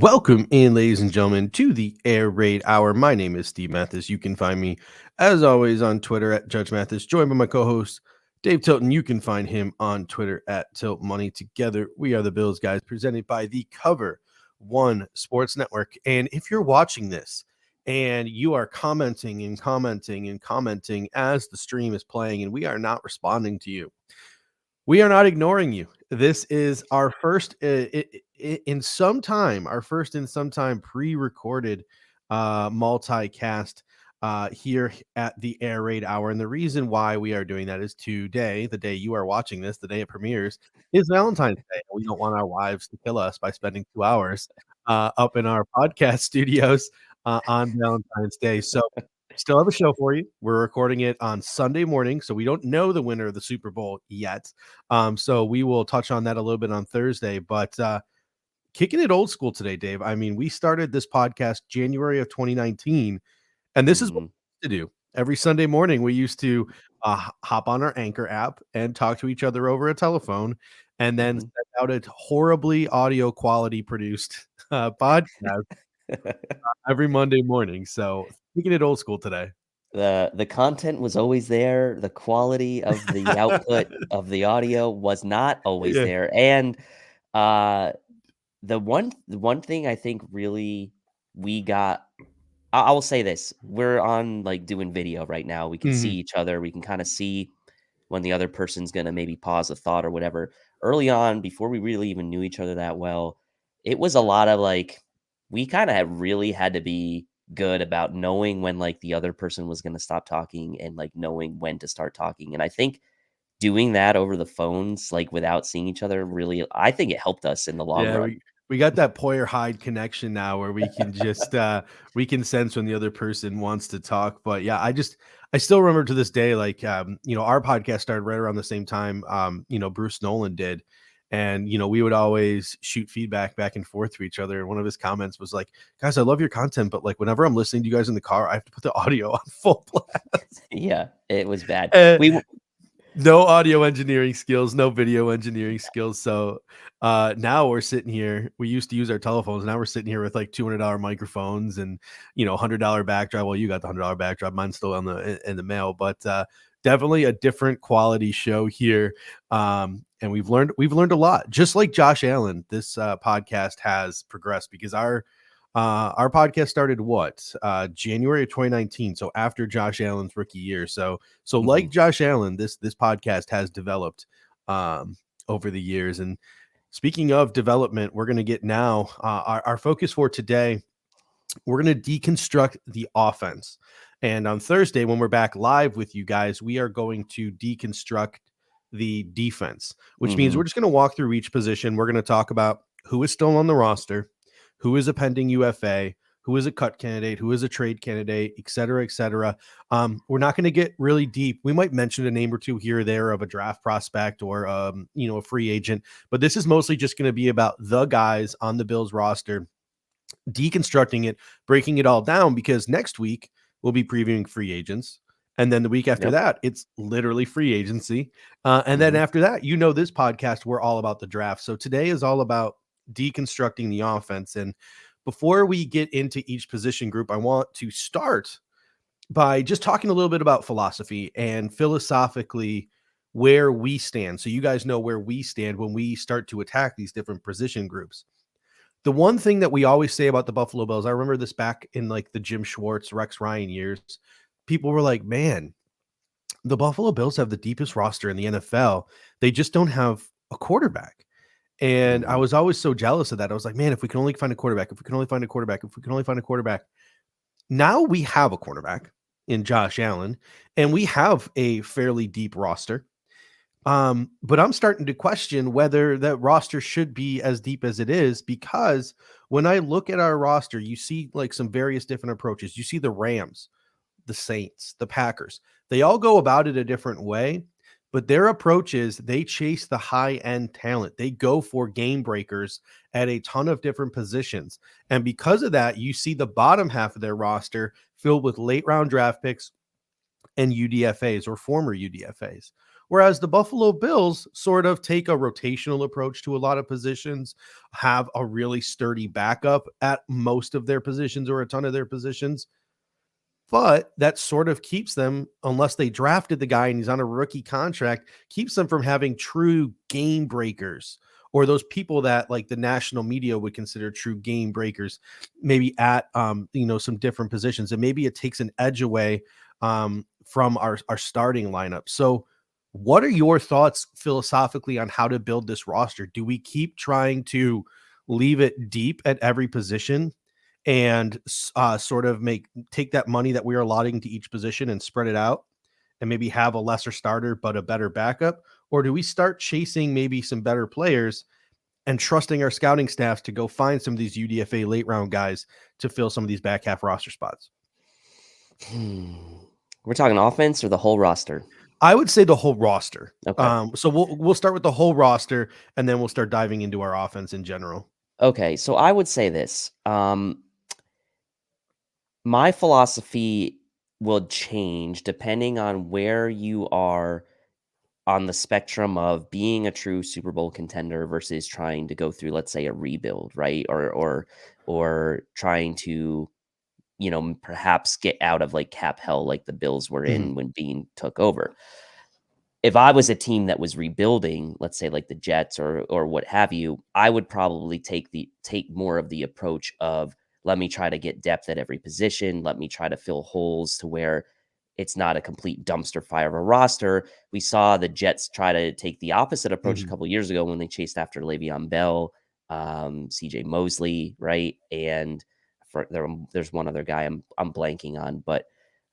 Welcome in, ladies and gentlemen, to the Air Raid Hour. My name is Steve Mathis. You can find me, as always, on Twitter at Judge Mathis, joined by my co-host, Dave Tilton. You can find him on Twitter at Tilt Money. Together, we are the Bills guys, presented by the Cover One Sports Network. And if you're watching this and you are commenting and commenting and commenting as the stream is playing and we are not responding to you, we are not ignoring you. This is our first in some time, our first in some time pre-recorded multicast here at the Air Raid Hour. And the reason why we are doing that is today, the day you are watching this, the day it premieres, is Valentine's Day. We don't want our wives to kill us by spending 2 hours up in our podcast studios on Valentine's Day. So still have a show for you. We're recording it on Sunday morning, so we don't know the winner of the Super Bowl yet. So we will touch on that a little bit on Thursday. But kicking it old school today, Dave. I mean, we started this podcast January of 2019, and this is what Mhm, we used to do. Every Sunday morning, we used to hop on our Anchor app and talk to each other over a telephone, and then mhm. send out a horribly audio quality produced podcast every Monday morning. So kicking it old school today. The content was always there, the quality of the output of the audio was not always Yeah. there, and, uh, the one thing I think really we got I will say this, we're on, like, doing video right now, we can see Mhm. each other, we can kinda see when the other person's gonna maybe pause a thought or whatever. Early on, before we really even knew each other that well, it was a lot of like we kinda had really had to be good about knowing when like the other person was gonna stop talking and like knowing when to start talking. And I think doing that over the phones, like without seeing each other, really, I think it helped us in the long Yeah, run. we got that Poyer Hyde connection now where we can just we can sense when the other person wants to talk. But yeah, I still remember to this day, like our podcast started right around the same time Bruce Nolan did. And we would always shoot feedback back and forth to each other. And one of his comments was like, guys, I love your content, but like whenever I'm listening to you guys in the car, I have to put the audio on full blast. Yeah, it was bad. And We w no audio engineering skills, no video engineering skills. So now we're sitting here. We used to use our telephones. Now we're sitting here with like $200 microphones and $100 backdrop. Well, you got the $100 backdrop. Mine's still on in the mail, but definitely a different quality show here. And we've learned a lot. Just like Josh Allen, this podcast has progressed because our podcast started January of 2019, so after Josh Allen's rookie year. So like Mhm. Josh Allen, this podcast has developed over the years. And speaking of development, we're going to get now our focus for today. We're going to deconstruct the offense. And on Thursday, when we're back live with you guys, we are going to deconstruct the defense, which means we're Mhm. just going to walk through each position. We're going to talk about who is still on the roster, who is a pending UFA, who is a cut candidate, who is a trade candidate, et cetera, et cetera. We're not going to get really deep. We might mention a name or two here or there of a draft prospect or a free agent, but this is mostly just going to be about the guys on the Bills roster, deconstructing it, breaking it all down, because next week we'll be previewing free agents. And then the week after Yep. that, it's literally free agency. And then Mhm. after that, this podcast, we're all about the draft. So today is all about deconstructing the offense. And before we get into each position group, I want to start by just talking a little bit about philosophy and philosophically where we stand. So you guys know where we stand when we start to attack these different position groups. The one thing that we always say about the Buffalo Bills, I remember this back in like the Jim Schwartz, Rex Ryan years. People were like, man, the Buffalo Bills have the deepest roster in the NFL. They just don't have a quarterback. And I Mhm. was always so jealous of that. I was like, man, if we can only find a quarterback, if we can only find a quarterback, if we can only find a quarterback. Now we have a quarterback in Josh Allen, and we have a fairly deep roster. But I'm starting to question whether that roster should be as deep as it is, because when I look at our roster, you see like some various different approaches. You see the Rams, the Saints, the Packers. They all go about it a different way, but their approach is they chase the high end talent. They go for game breakers at a ton of different positions. And because of that, you see the bottom half of their roster filled with late round draft picks and UDFAs or former UDFAs. Whereas the Buffalo Bills sort of take a rotational approach to a lot of positions, have a really sturdy backup at most of their positions or a ton of their positions. But that sort of keeps them, unless they drafted the guy and he's on a rookie contract, keeps them from having true game breakers or those people that like the national media would consider true game breakers, maybe at some different positions. And maybe it takes an edge away from our starting lineup. So what are your thoughts philosophically on how to build this roster? Do we keep trying to leave it deep at every position and sort of take that money that we're allotting to each position and spread it out and maybe have a lesser starter but a better backup? Or do we start chasing maybe some better players and trusting our scouting staffs to go find some of these UDFA late round guys to fill some of these back half roster spots? Hmm. We're talking offense or the whole roster? I would say the whole roster. Okay. So we'll start with the whole roster and then we'll start diving into our offense in general. Okay. So I would say this. My philosophy will change depending on where you are on the spectrum of being a true Super Bowl contender versus trying to go through, let's say, a rebuild, right? Or trying to, perhaps get out of like cap hell like the Bills were Mhm. in when Bean took over. If I was a team that was rebuilding, let's say like the Jets or what have you, I would probably take more of the approach of, let me try to get depth at every position, let me try to fill holes to where it's not a complete dumpster fire of a roster. We saw the Jets try to take the opposite approach a Mhm. couple years ago when they chased after Le'Veon Bell, CJ Mosley, right? And there's one other guy I'm blanking on, but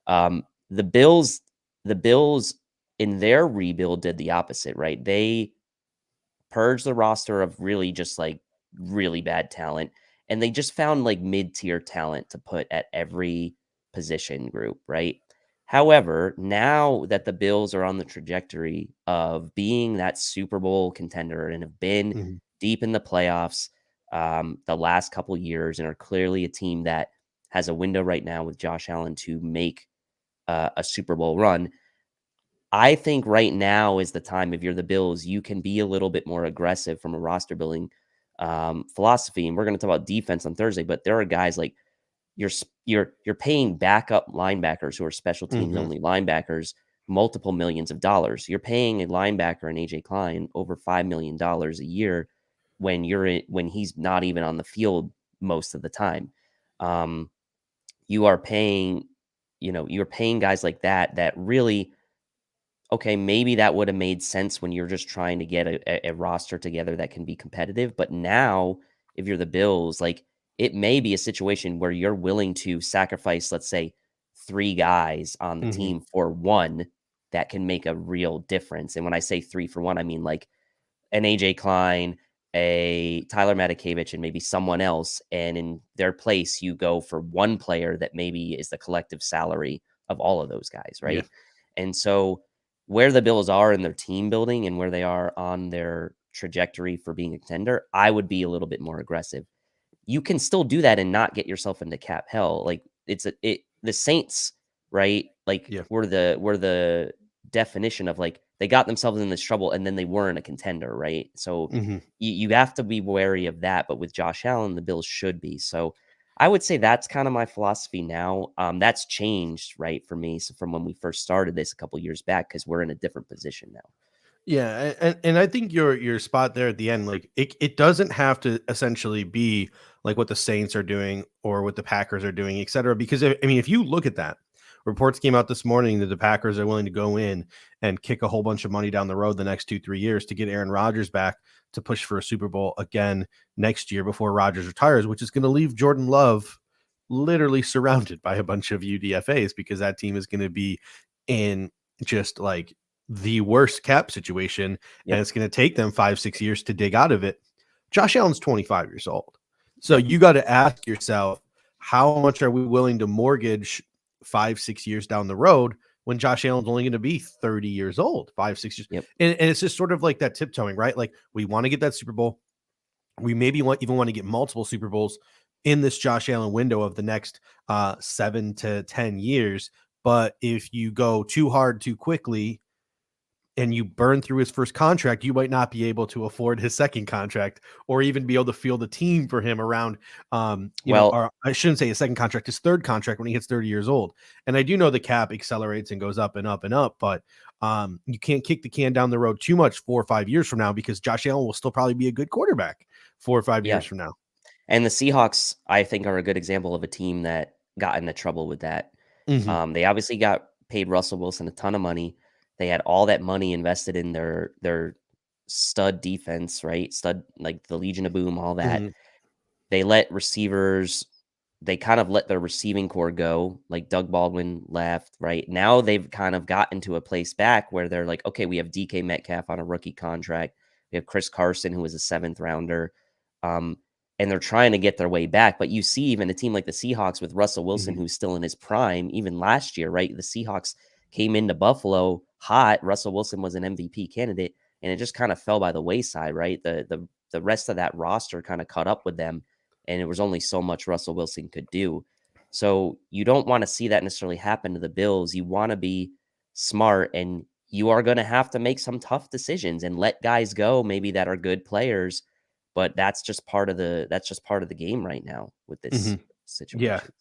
um, the Bills the Bills in their rebuild did the opposite, right? They purged the roster of really just like really bad talent, and they just found like mid-tier talent to put at every position group, right? However, now that the Bills are on the trajectory of being that Super Bowl contender and have been Mhm. deep in the playoffs the last couple years and are clearly a team that has a window right now with Josh Allen to make a Super Bowl run. I think right now is the time. If you're the Bills, you can be a little bit more aggressive from a roster building philosophy. And we're going to talk about defense on Thursday, but there are guys like you're paying backup linebackers who are special teams Mhm. only linebackers multiple millions of dollars. You're paying a linebacker in AJ Klein over $5 million a year when he's not even on the field most of the time. Um, you are paying, you're paying guys like that really, okay, maybe that would have made sense when you're just trying to get a roster together that can be competitive. But now, if you're the Bills, like it may be a situation where you're willing to sacrifice, let's say, three guys on the Mhm. team for one that can make a real difference. And when I say three for one, I mean like an AJ Klein, a Tyler Matakevich, and maybe someone else. And in their place, you go for one player that maybe is the collective salary of all of those guys, Yeah. right? And so, where the Bills are in their team building and where they are on their trajectory for being a contender, I would be a little bit more aggressive. You can still do that and not get yourself into cap hell. Like the Saints, right? Like Yeah. were the definition of like they got themselves in this trouble and then they weren't a contender, right? So Mhm. you have to be wary of that. But with Josh Allen, the Bills should be. So I would say that's kind of my philosophy now. That's changed, right, for me. So from when we first started this a couple years back, because we're in a different position now. Yeah, and I think your spot there at the end, like it doesn't have to essentially be like what the Saints are doing or what the Packers are doing, et cetera. Because I mean, if you look at that, reports came out this morning that the Packers are willing to go in and kick a whole bunch of money down the road the next 2-3 years to get Aaron Rodgers back to push for a Super Bowl again next year before Rodgers retires, which is going to leave Jordan Love literally surrounded by a bunch of UDFAs because that team is going to be in just like the worst cap situation, and Yep. it's going to take them 5-6 years to dig out of it. Josh Allen's 25 years old. So Yep. you got to ask yourself, how much are we willing to mortgage 5-6 years down the road when Josh Allen's only going to be 30 years old, 5-6 years? Yep. And it's just sort of like that tiptoeing, right? Like we want to get that Super Bowl. We maybe even want to get multiple Super Bowls in this Josh Allen window of the next 7 to 10 years. But if you go too hard too quickly, and you burn through his first contract, you might not be able to afford his second contract or even be able to field a team for him around, Well, or I shouldn't say his second contract, his third contract when he hits 30 years old. And I do know the cap accelerates and goes up and up and up, but you can't kick the can down the road too much 4 or 5 years from now, because Josh Allen will still probably be a good quarterback 4 or 5 yeah. years from now. And the Seahawks, I think, are a good example of a team that got into trouble with that. Mm-hmm. They obviously got paid Russell Wilson a ton of money. They had all that money invested in their stud defense, right? Stud, like the Legion of Boom, all that. Mm-hmm. They let receivers, they kind of let their receiving core go. Like Doug Baldwin left, right? Now they've kind of gotten to a place back where they're like, okay, we have DK Metcalf on a rookie contract. We have Chris Carson, who was a 7th rounder. Um, and they're trying to get their way back. But you see, even a team like the Seahawks with Russell Wilson, Mm-hmm. who's still in his prime, even last year, right? The Seahawks came into Buffalo hot. Russell Wilson was an MVP candidate, and it just kind of fell by the wayside, right? The rest of that roster kind of caught up with them, and it was only so much Russell Wilson could do. So you don't want to see that necessarily happen to the Bills. You want to be smart, and you are going to have to make some tough decisions and let guys go, maybe that are good players, but that's just part of the game right now with Mm-hmm. this Yeah. situation.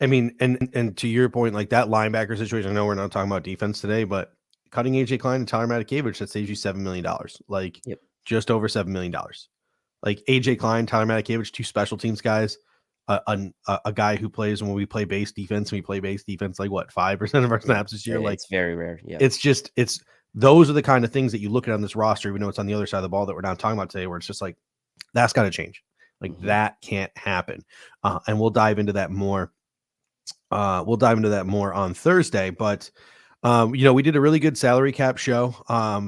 I mean, and to your point, like that linebacker situation, I know we're not talking about defense today, but cutting AJ Klein and Tyler Matakevich, that saves you $7 million, like Yep. just over $7 million. Like AJ Klein, Tyler Matakevich, two special teams guys, a guy who plays when we play base defense, and we play base defense like what 5% of our snaps this year. Like It's very rare. Yeah. it's those are the kind of things that you look at on this roster, even though it's on the other side of the ball that we're not talking about today, where it's just like that's got to change. Like Mm-hmm. that can't happen, and we'll dive into that more. We'll dive into that more on Thursday, but we did a really good salary cap show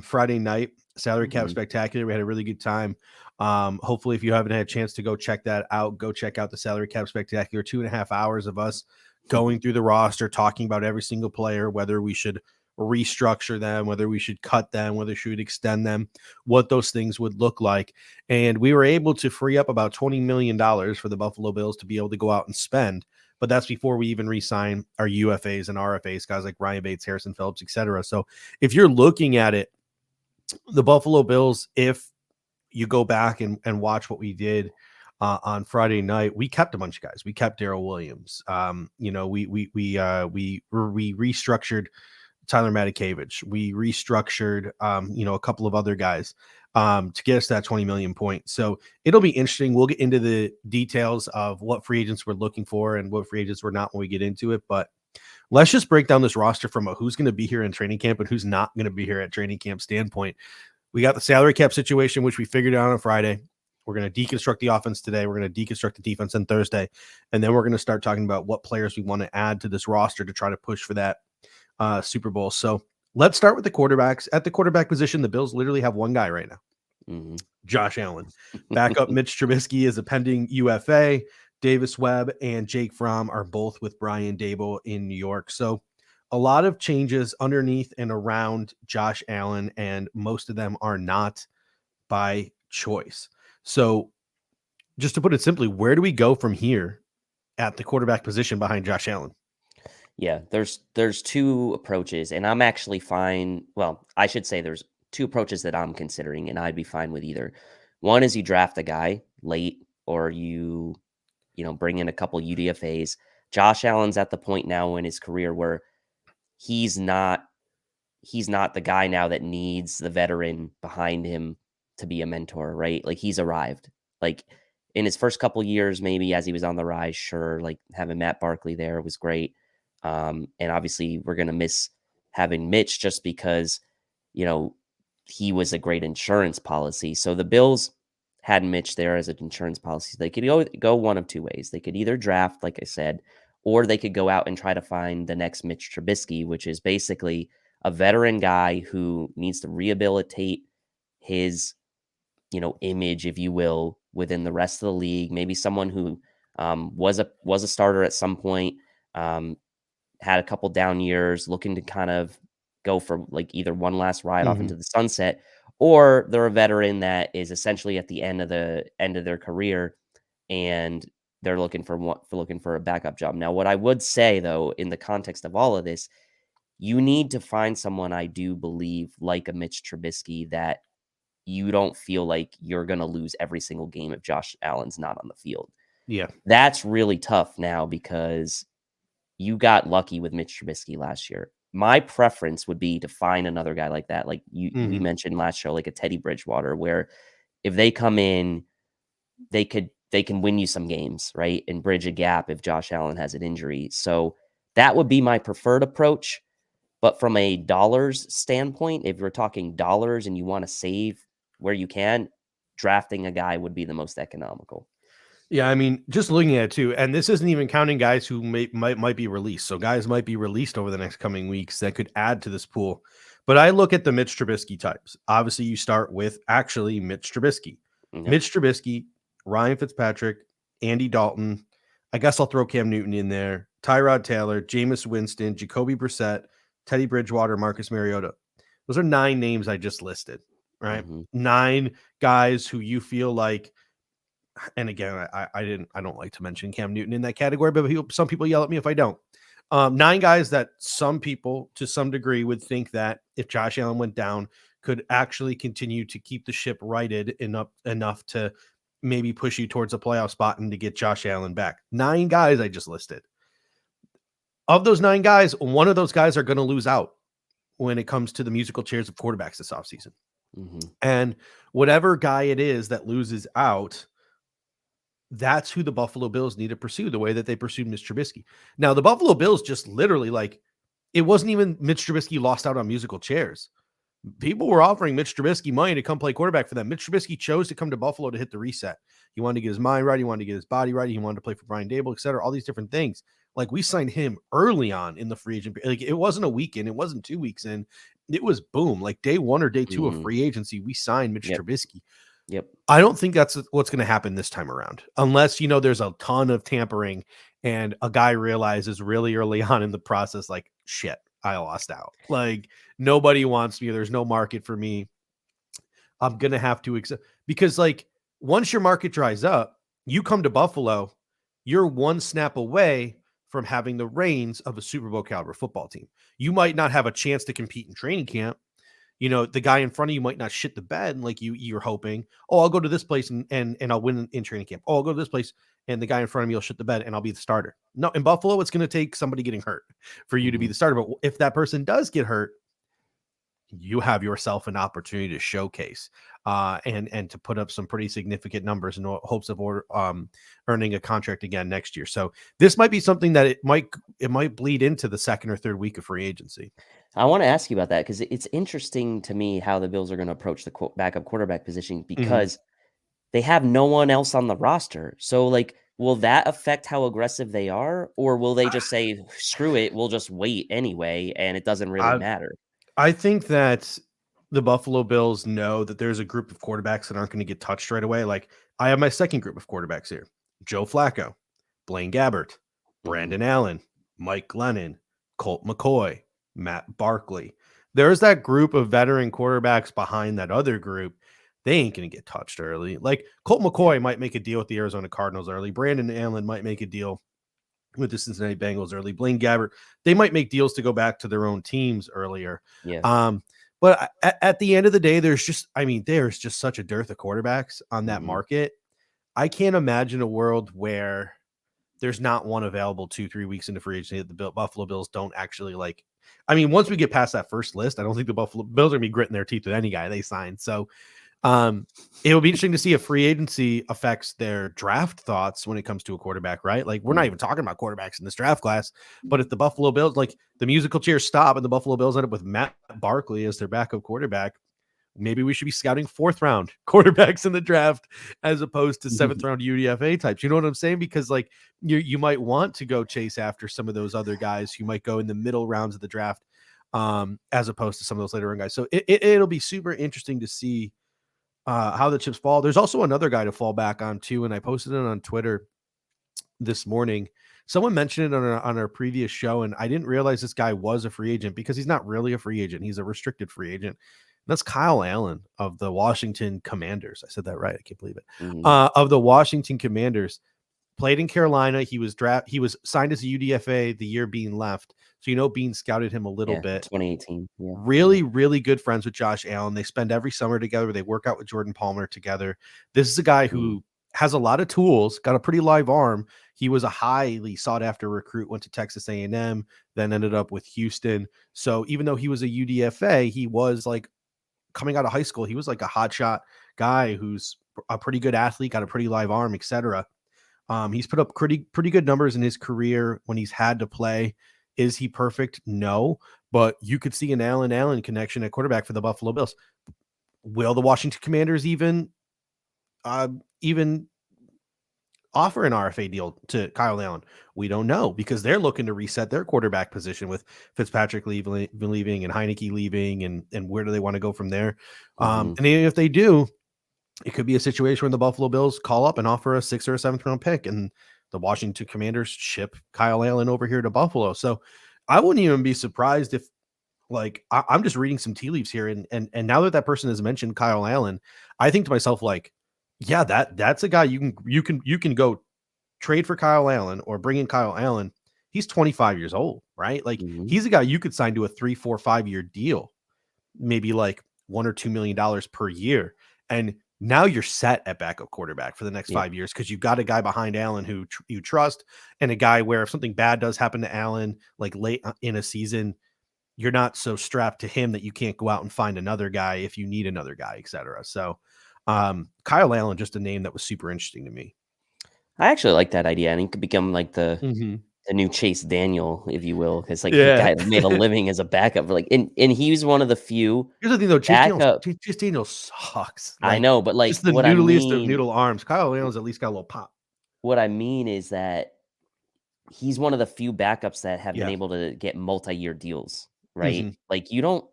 Friday night. Salary cap Mm-hmm. spectacular. We had a really good time. Hopefully, if you haven't had a chance to go check that out, go check out the salary cap spectacular. 2.5 hours of us going through the roster, talking about every single player, whether we should restructure them, whether we should cut them, whether we should extend them, what those things would look like. And we were able to free up about $20 million for the Buffalo Bills to be able to go out and spend. But that's before we even re-sign our UFAs and RFAs, guys like Ryan Bates, Harrison Phillips, etc. So if you're looking at it, the Buffalo Bills, if you go back and watch what we did on Friday night, we kept a bunch of guys. We kept Darrell Williams. We restructured Tyler Matakevich. We restructured, a couple of other guys to get us that 20 million point. So it'll be interesting. We'll get into the details of what free agents we're looking for and what free agents we're not when we get into it. But let's just break down this roster from a who's going to be here in training camp and who's not going to be here at training camp standpoint. We got the salary cap situation, which we figured out on Friday. We're going to deconstruct the offense today. We're going to deconstruct the defense on Thursday. And then we're going to start talking about what players we want to add to this roster to try to push for that Super Bowl. So let's start with the quarterbacks. At the quarterback position, the Bills literally have one guy right now, Mm-hmm. Josh Allen. Backup Mitch Trubisky is a pending UFA. Davis Webb and Jake Fromm are both with Brian Daboll in New York. So a lot of changes underneath and around Josh Allen, and most of them are not by choice. So just to put it simply, where do we go from here at the quarterback position behind Josh Allen? Yeah, there's two approaches, and I'm actually fine. Well, I should say there's two approaches that I'm considering, and I'd be fine with either. One is you draft a guy late, or you bring in a couple UDFAs. Josh Allen's at the point now in his career where he's not he's not the guy now that needs the veteran behind him to be a mentor, right? Like he's arrived. Like in his first couple years, maybe as he was on the rise, sure, like having Matt Barkley there was great. And obviously we're gonna miss having Mitch just because, you know, he was a great insurance policy. So the Bills had Mitch there as an insurance policy. They could go one of two ways. They could either draft, like I said, or they could go out and try to find the next Mitch Trubisky, which is basically a veteran guy who needs to rehabilitate his, image, if you will, within the rest of the league. Maybe someone who was a starter at some point, um, had a couple down years, looking to kind of go for like either one last ride off Mm-hmm. into the sunset, or they're a veteran that is essentially at the end of their career, and they're looking for a backup job. Now, what I would say though, in the context of all of this, you need to find someone, I do believe, like a Mitch Trubisky, that you don't feel like you're going to lose every single game if Josh Allen's not on the field. Yeah. That's really tough now because you got lucky with Mitch Trubisky last year. My preference would be to find another guy like that. Like we mentioned last show, like a Teddy Bridgewater, where if they come in, they can win you some games, right? And bridge a gap if Josh Allen has an injury. So that would be my preferred approach. But from a dollars standpoint, if you're talking dollars and you want to save where you can, drafting a guy would be the most economical. Yeah, I mean, just looking at it too, and this isn't even counting guys who might be released. So guys might be released over the next coming weeks that could add to this pool. But I look at the Mitch Trubisky types. Obviously, you start with actually Mitch Trubisky. Yep. Mitch Trubisky, Ryan Fitzpatrick, Andy Dalton. I guess I'll throw Cam Newton in there. Tyrod Taylor, Jameis Winston, Jacoby Brissett, Teddy Bridgewater, Marcus Mariota. Those are 9 names I just listed, right? Mm-hmm. 9 guys who you feel like, and again, I don't like to mention Cam Newton in that category, but some people yell at me if I don't. 9 guys that some people to some degree would think that if Josh Allen went down could actually continue to keep the ship righted enough to maybe push you towards a playoff spot and to get Josh Allen back. 9 guys I just listed. Of those 9 guys, one of those guys are going to lose out when it comes to the musical chairs of quarterbacks this offseason. Mm-hmm. And whatever guy it is that loses out, that's who the Buffalo Bills need to pursue the way that they pursued Mitch Trubisky. Now, the Buffalo Bills just literally, like, it wasn't even Mitch Trubisky lost out on musical chairs. People were offering Mitch Trubisky money to come play quarterback for them. Mitch Trubisky chose to come to Buffalo to hit the reset. He wanted to get his mind right. He wanted to get his body right. He wanted to play for Brian Dable, et cetera, all these different things. Like, we signed him early on in the free agent. Like, it wasn't a week in. It wasn't 2 weeks in. It was boom. Like, day 1 or day 2 of free agency, we signed Mitch Trubisky. Yep. I don't think that's what's going to happen this time around, unless, there's a ton of tampering and a guy realizes really early on in the process, like, shit, I lost out. Like, nobody wants me. There's no market for me. I'm going to have to accept, because, like, once your market dries up, you come to Buffalo, you're one snap away from having the reins of a Super Bowl caliber football team. You might not have a chance to compete in training camp. The guy in front of you might not shit the bed like you're hoping. Oh, I'll go to this place and I'll win in training camp. Oh, I'll go to this place and the guy in front of me will shit the bed and I'll be the starter. No, in Buffalo, it's going to take somebody getting hurt for you to be the starter. But if that person does get hurt, you have yourself an opportunity to showcase and to put up some pretty significant numbers in hopes of earning a contract again next year. So this might be something that it might bleed into the second or third week of free agency. I want to ask you about that because it's interesting to me how the Bills are going to approach the backup quarterback position because they have no one else on the roster. So, like, will that affect how aggressive they are, or will they just say, screw it, we'll just wait anyway, and it doesn't really matter? I think that the Buffalo Bills know that there's a group of quarterbacks that aren't going to get touched right away. Like, I have my second group of quarterbacks here: Joe Flacco, Blaine Gabbert, Brandon Allen, Mike Glennon, Colt McCoy, Matt Barkley. There's that group of veteran quarterbacks behind that other group. They ain't going to get touched early. Like, Colt McCoy might make a deal with the Arizona Cardinals early. Brandon Allen might make a deal with the Cincinnati Bengals early. Blaine Gabbert, they might make deals to go back to their own teams earlier. Yeah. But at the end of the day, there's just such a dearth of quarterbacks on that market. I can't imagine a world where there's not one available 2-3 weeks into free agency that the Buffalo Bills don't actually like. I mean, once we get past that first list, I don't think the Buffalo Bills are going to be gritting their teeth with any guy they sign. So it will be interesting to see if free agency affects their draft thoughts when it comes to a quarterback, right? Like, we're not even talking about quarterbacks in this draft class, but if the Buffalo Bills, like, the musical chairs stop and the Buffalo Bills end up with Matt Barkley as their backup quarterback, maybe we should be scouting 4th round quarterbacks in the draft as opposed to 7th round UDFA types. You know what I'm saying? Because, like, you might want to go chase after some of those other guys who might go in the middle rounds of the draft as opposed to some of those later round guys. So it'll be super interesting to see how the chips fall. There's also another guy to fall back on too, and I posted it on Twitter this morning. Someone mentioned it on our previous show, and I didn't realize this guy was a free agent because he's not really a free agent. He's a restricted free agent. And that's Kyle Allen of the Washington Commanders. I said that right. I can't believe it. Of the Washington Commanders. played in Carolina. He was signed as a UDFA the year Bean left. So, Bean scouted him a little Yeah, bit. 2018. Yeah. Really, really good friends with Josh Allen. They spend every summer together. They work out with Jordan Palmer together. This is a guy who has a lot of tools, got a pretty live arm. He was a highly sought after recruit, went to Texas A&M, then ended up with Houston. So even though he was a UDFA, he was like coming out of high school. He was like a hotshot guy who's a pretty good athlete, got a pretty live arm, etc. He's put up pretty good numbers in his career when he's had to play. Is he perfect? No, but you could see an Allen connection at quarterback for the Buffalo Bills. Will the Washington Commanders even offer an RFA deal to Kyle Allen? We don't know, because they're looking to reset their quarterback position with Fitzpatrick leaving and Heineke leaving, and where do they want to go from there? And even if they do, it could be a situation where the Buffalo Bills call up and offer a 6th or a 7th round pick, and the Washington Commanders ship Kyle Allen over here to Buffalo. So I wouldn't even be surprised if, like, I'm just reading some tea leaves here, and now that person has mentioned Kyle Allen, I think to myself, like, yeah, that's a guy you can go trade for Kyle Allen or bring in Kyle Allen. He's 25 years old, right? Like, he's a guy you could sign to a 3, 4, 5-year deal, maybe like $1 or $2 million per year, and now you're set at backup quarterback for the next 5 years, because you've got a guy behind Allen who you trust, and a guy where if something bad does happen to Allen, like late in a season, you're not so strapped to him that you can't go out and find another guy if you need another guy, etc. So Kyle Allen, just a name that was super interesting to me. I actually like that idea. And he could become like the new Chase Daniel, if you will, because like the Yeah. guy made a living as a backup. Like, and he was one of the few Here's the thing though, backup. Chase Daniel sucks. I Like, know, but like just the noodliest of noodle arms. Kyle Allen's at least got a little pop. what I mean is that he's one of the few backups that have been Yeah. able to get multi-year deals, right? Like, you don't.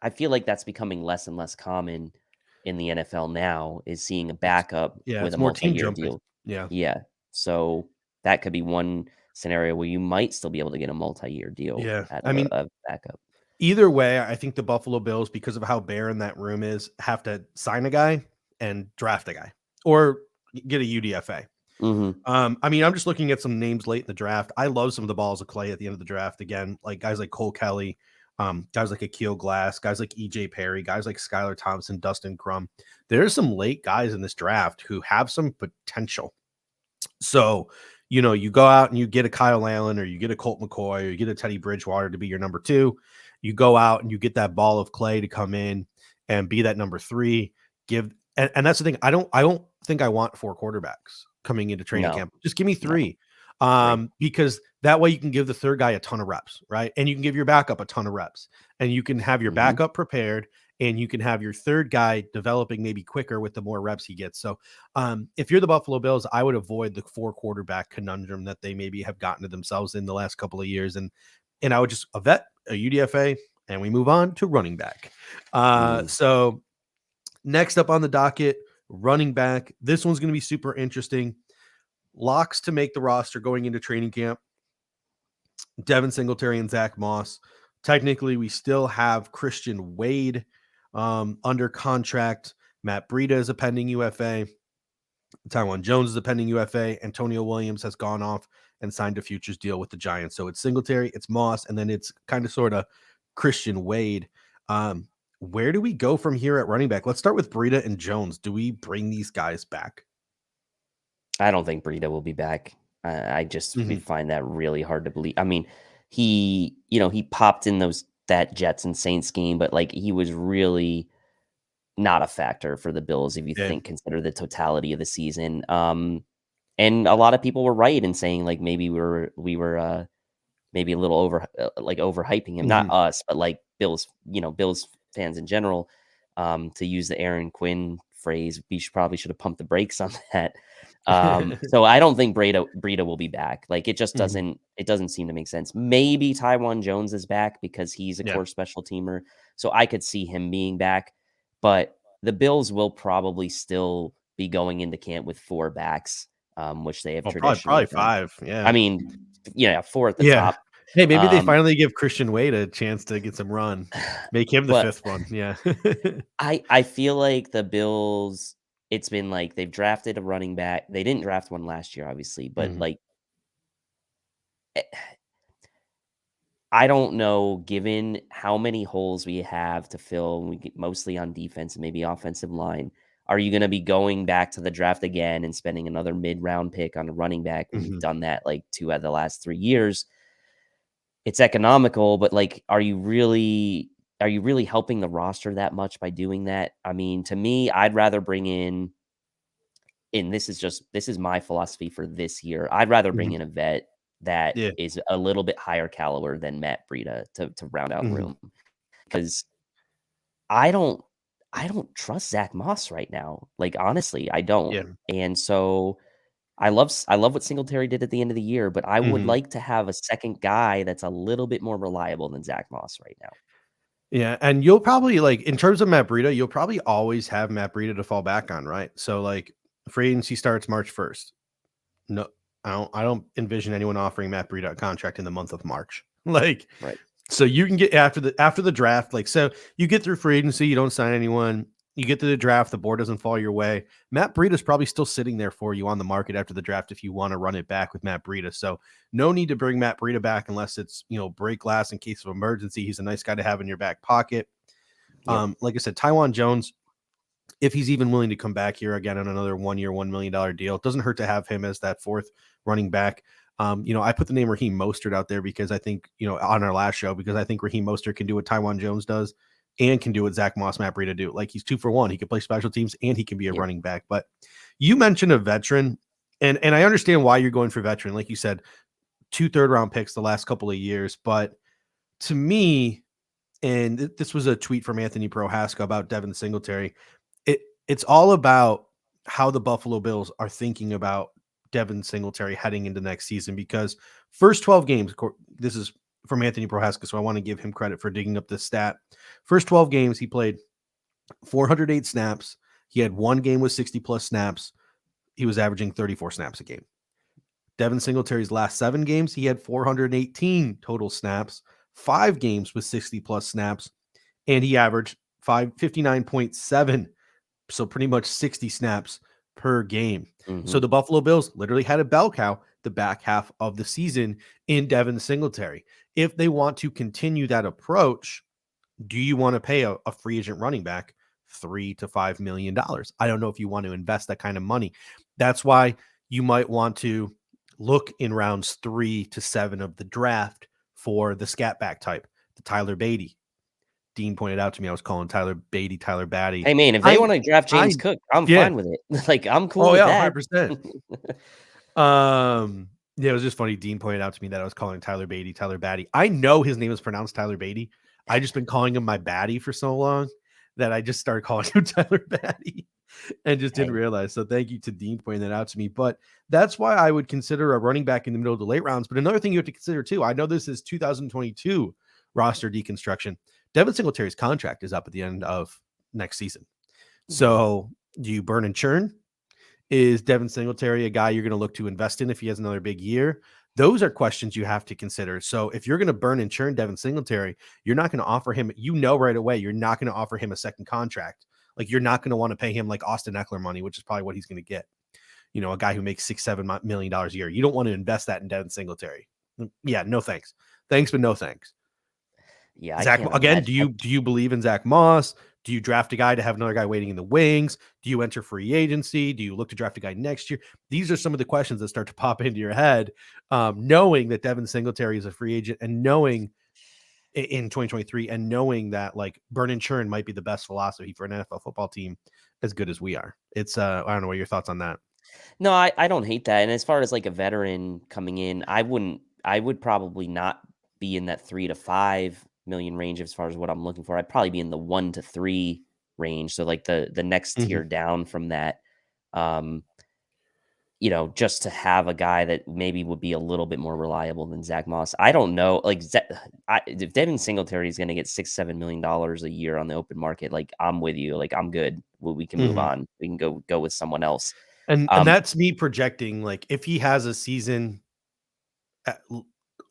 I feel like that's becoming less and less common in the NFL now, is seeing a backup with It's a more team multi-year jumping. deal. Yeah. Yeah. So that could be one scenario where you might still be able to get a multi-year deal Yeah. out I of mean, a backup. either way, I think the Buffalo Bills, because of how barren that room is, have to sign a guy and draft a guy or get a UDFA. I mean, I'm just looking at some names late in the draft. I love some of the balls of clay at the end of the draft. Again, like guys like Cole Kelly, guys like Akil Glass, guys like EJ Perry, guys like Skylar Thompson, Dustin Crum. There's some late guys in this draft who have some potential. So, you go out and you get a Kyle Allen, or you get a Colt McCoy, or you get a Teddy Bridgewater to be your number 2. You go out and you get that ball of clay to come in and be that number 3. And that's the thing. I don't think I want 4 quarterbacks coming into training camp. Just give me 3. Because that way you can give the third guy a ton of reps, right? And you can give your backup a ton of reps, and you can have your backup prepared, and you can have your third guy developing maybe quicker with the more reps he gets. So if you're the Buffalo Bills, I would avoid the 4 quarterback conundrum that they maybe have gotten to themselves in the last couple of years. And I would just a UDFA, and we move on to running back. So next up on the docket, running back. This one's going to be super interesting. Locks to make the roster going into training camp: Devin Singletary and Zach Moss. Technically, we still have Christian Wade under contract. Matt Breida is a pending UFA. Taiwan Jones is a pending UFA. Antonio Williams has gone off and signed a futures deal with the Giants. So it's Singletary, it's Moss, and then it's kind of sort of Christian Wade. Where do we go from here at running back? Let's start with Breida and Jones. Do we bring these guys back? I don't think Breida will be back. I just find that really hard to believe. I mean, he popped in that Jets and Saints game, but like, he was really not a factor for the Bills if you consider the totality of the season. And a lot of people were right in saying like maybe we were maybe a little overhyping him, not us, but like Bills fans in general. To use the Aaron Quinn phrase, we probably should have pumped the brakes on that. So I don't think Breida will be back. Like, it just doesn't seem to make sense. Maybe Taiwan Jones is back because he's a core special teamer, so I could see him being back. But the Bills will probably still be going into camp with 4 backs, which they have traditionally probably done. 5. Yeah. I mean, 4 at the top. Hey, maybe they finally give Christian Wade a chance to get some run. Make him the but 5th one. Yeah. I feel like the Bills it's been like they've drafted a running back. They didn't draft one last year, obviously, but Mhm. like eh, I don't know, given how many holes we have to fill, we get mostly on defense and maybe offensive line. Are you going to be going back to the draft again and spending another mid-round pick on a running back when you've Mhm. done that like 2 out of the last 3 years? It's economical, but like are you really helping the roster that much by doing that? I mean, to me, I'd rather bring in, and this is my philosophy for this year. I'd rather bring Mhm. in a vet that Yeah. is a little bit higher caliber than Matt Breida to round out Mhm. room, because I don't I don't trust Zach Moss right now. Like, honestly, I don't. Yeah. And so I love what Singletary did at the end of the year, but I would Mhm. like to have a second guy that's a little bit more reliable than Zach Moss right now. Yeah, and you'll probably like in terms of Matt Breida, you'll probably always have Matt Breida to fall back on, right? So like free agency starts March 1st. No, I don't envision anyone offering Matt Breida a contract in the month of March. Like Right. so you can get after the draft, like so you get through free agency, you don't sign anyone, you get to the draft, the board doesn't fall your way. Matt Breida is probably still sitting there for you on the market after the draft if you want to run it back with Matt Breida. So no need to bring Matt Breida back unless it's break glass in case of emergency. He's a nice guy to have in your back pocket. Yep. Like I said, Tywan Jones, if he's even willing to come back here again on another 1 year, $1 million deal, it doesn't hurt to have him as that fourth running back. I put the name Raheem Mostert out there because I think, on our last show, because I think Raheem Mostert can do what Tywan Jones does and can do what Zach Moss, Matt Breida do. Like he's 2 for 1. He can play special teams and he can be a Yep. running back. But you mentioned a veteran, and I understand why you're going for veteran. Like you said, 2 third-round picks the last couple of years. But to me, and this was a tweet from Anthony Prohaska about Devin Singletary. It's all about how the Buffalo Bills are thinking about Devin Singletary heading into next season because first 12 games, this is from Anthony Prohaska, so I want to give him credit for digging up this stat. First 12 games, he played 408 snaps. He had one game with 60 plus snaps. He was averaging 34 snaps a game. Devin Singletary's last 7 games, he had 418 total snaps, 5 games with 60 plus snaps, and he averaged 59.7, so pretty much 60 snaps per game. So Mhm. the Buffalo Bills literally had a bell cow the back half of the season in Devin Singletary. If they want to continue that approach, do you want to pay a free agent running back $3 to $5 million? I don't know if you want to invest that kind of money. That's why you might want to look in rounds 3 to 7 of the draft for the scat back type, the Tyler Beatty. Dean pointed out to me I was calling Tyler Beatty Tyler Batty. Hey, man, if they I wanna draft I James Cook, I'm yeah. fine with it. Like, I'm cool Oh with yeah, that. 100%. Yeah, it was just funny. Dean pointed out to me that I was calling Tyler Beatty Tyler Batty. I know his name is pronounced Tyler Beatty. I just been calling him my Batty for so long that I just started calling him Tyler Batty and just didn't Hey. realize. So thank you to Dean pointing that out to me. But that's why I would consider a running back in the middle of the late rounds. But another thing you have to consider too, I know this is 2022 roster deconstruction. Devin Singletary's contract is up at the end of next season. Mhm. So do you burn and churn? Is Devin Singletary a guy you're going to look to invest in if he has another big year? Those are questions you have to consider. So if you're going to burn and churn Devin Singletary, you're not going to offer him, right away, you're not going to offer him a second contract. Like you're not going to want to pay him like Austin Eckler money, which is probably what he's going to get. A guy who makes $6-7 million a year. You don't want to invest that in Devin Singletary. Yeah, no thanks. Thanks, but no thanks. Yeah, I Zach, can't again, imagine. do you believe in Zach Moss? Do you draft a guy to have another guy waiting in the wings? Do you enter free agency? Do you look to draft a guy next year? These are some of the questions that start to pop into your head, knowing that Devin Singletary is a free agent and knowing in 2023 and knowing that like burn and churn might be the best philosophy for an NFL football team as good as we are. It's I don't know what your thoughts on that. No, I don't hate that, and as far as, like, a veteran coming in, I would probably not be in that 3 to 5 million range as far as what I'm looking for. I'd probably be in the 1 to 3 range, so, like, the next Mm-hmm. tier down from that, um, just to have a guy that maybe would be a little bit more reliable than Zach Moss. I don't know, like, if Devin Singletary is gonna get $6-7 million a year on the open market, like, I'm with you, like, I'm good. We can move Mm-hmm. on. We can go with someone else. And Um that's me projecting like if he has a season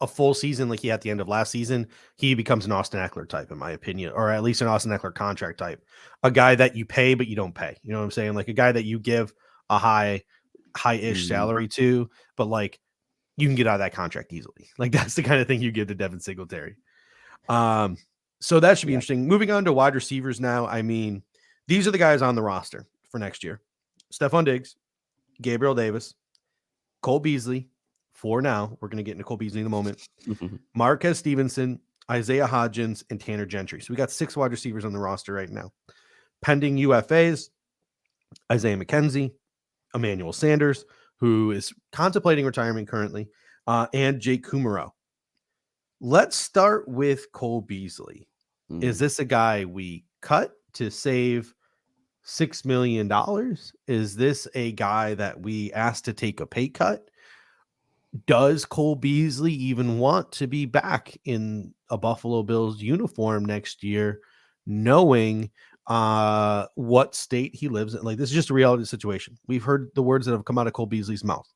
a full season like he had at the end of last season, he becomes an Austin Eckler type, in my opinion, or at least an Austin Eckler contract type. A guy that you pay, but you don't pay. You know what I'm saying? Like a guy that you give a high-ish salary to, but like you can get out of that contract easily. Like that's the kind of thing you give to Devin Singletary. So that should be interesting. Moving on to wide receivers now. I mean, these are the guys on the roster for next year. Stephon Diggs, Gabriel Davis, Cole Beasley. For now, we're going to get into Cole Beasley in a moment. Marquez Stevenson, Isaiah Hodgins, and Tanner Gentry. So we got 6 wide receivers on the roster right now. Pending UFAs, Isaiah McKenzie, Emmanuel Sanders, who is contemplating retirement currently, and Jake Kumaro. Let's start with Cole Beasley. Is this a guy we cut to save $6 million? Is this a guy that we asked to take a pay cut? Does Cole Beasley even want to be back in a Buffalo Bills uniform next year, knowing what state he lives in? Like, this is just a reality situation. We've heard the words that have come out of Cole Beasley's mouth.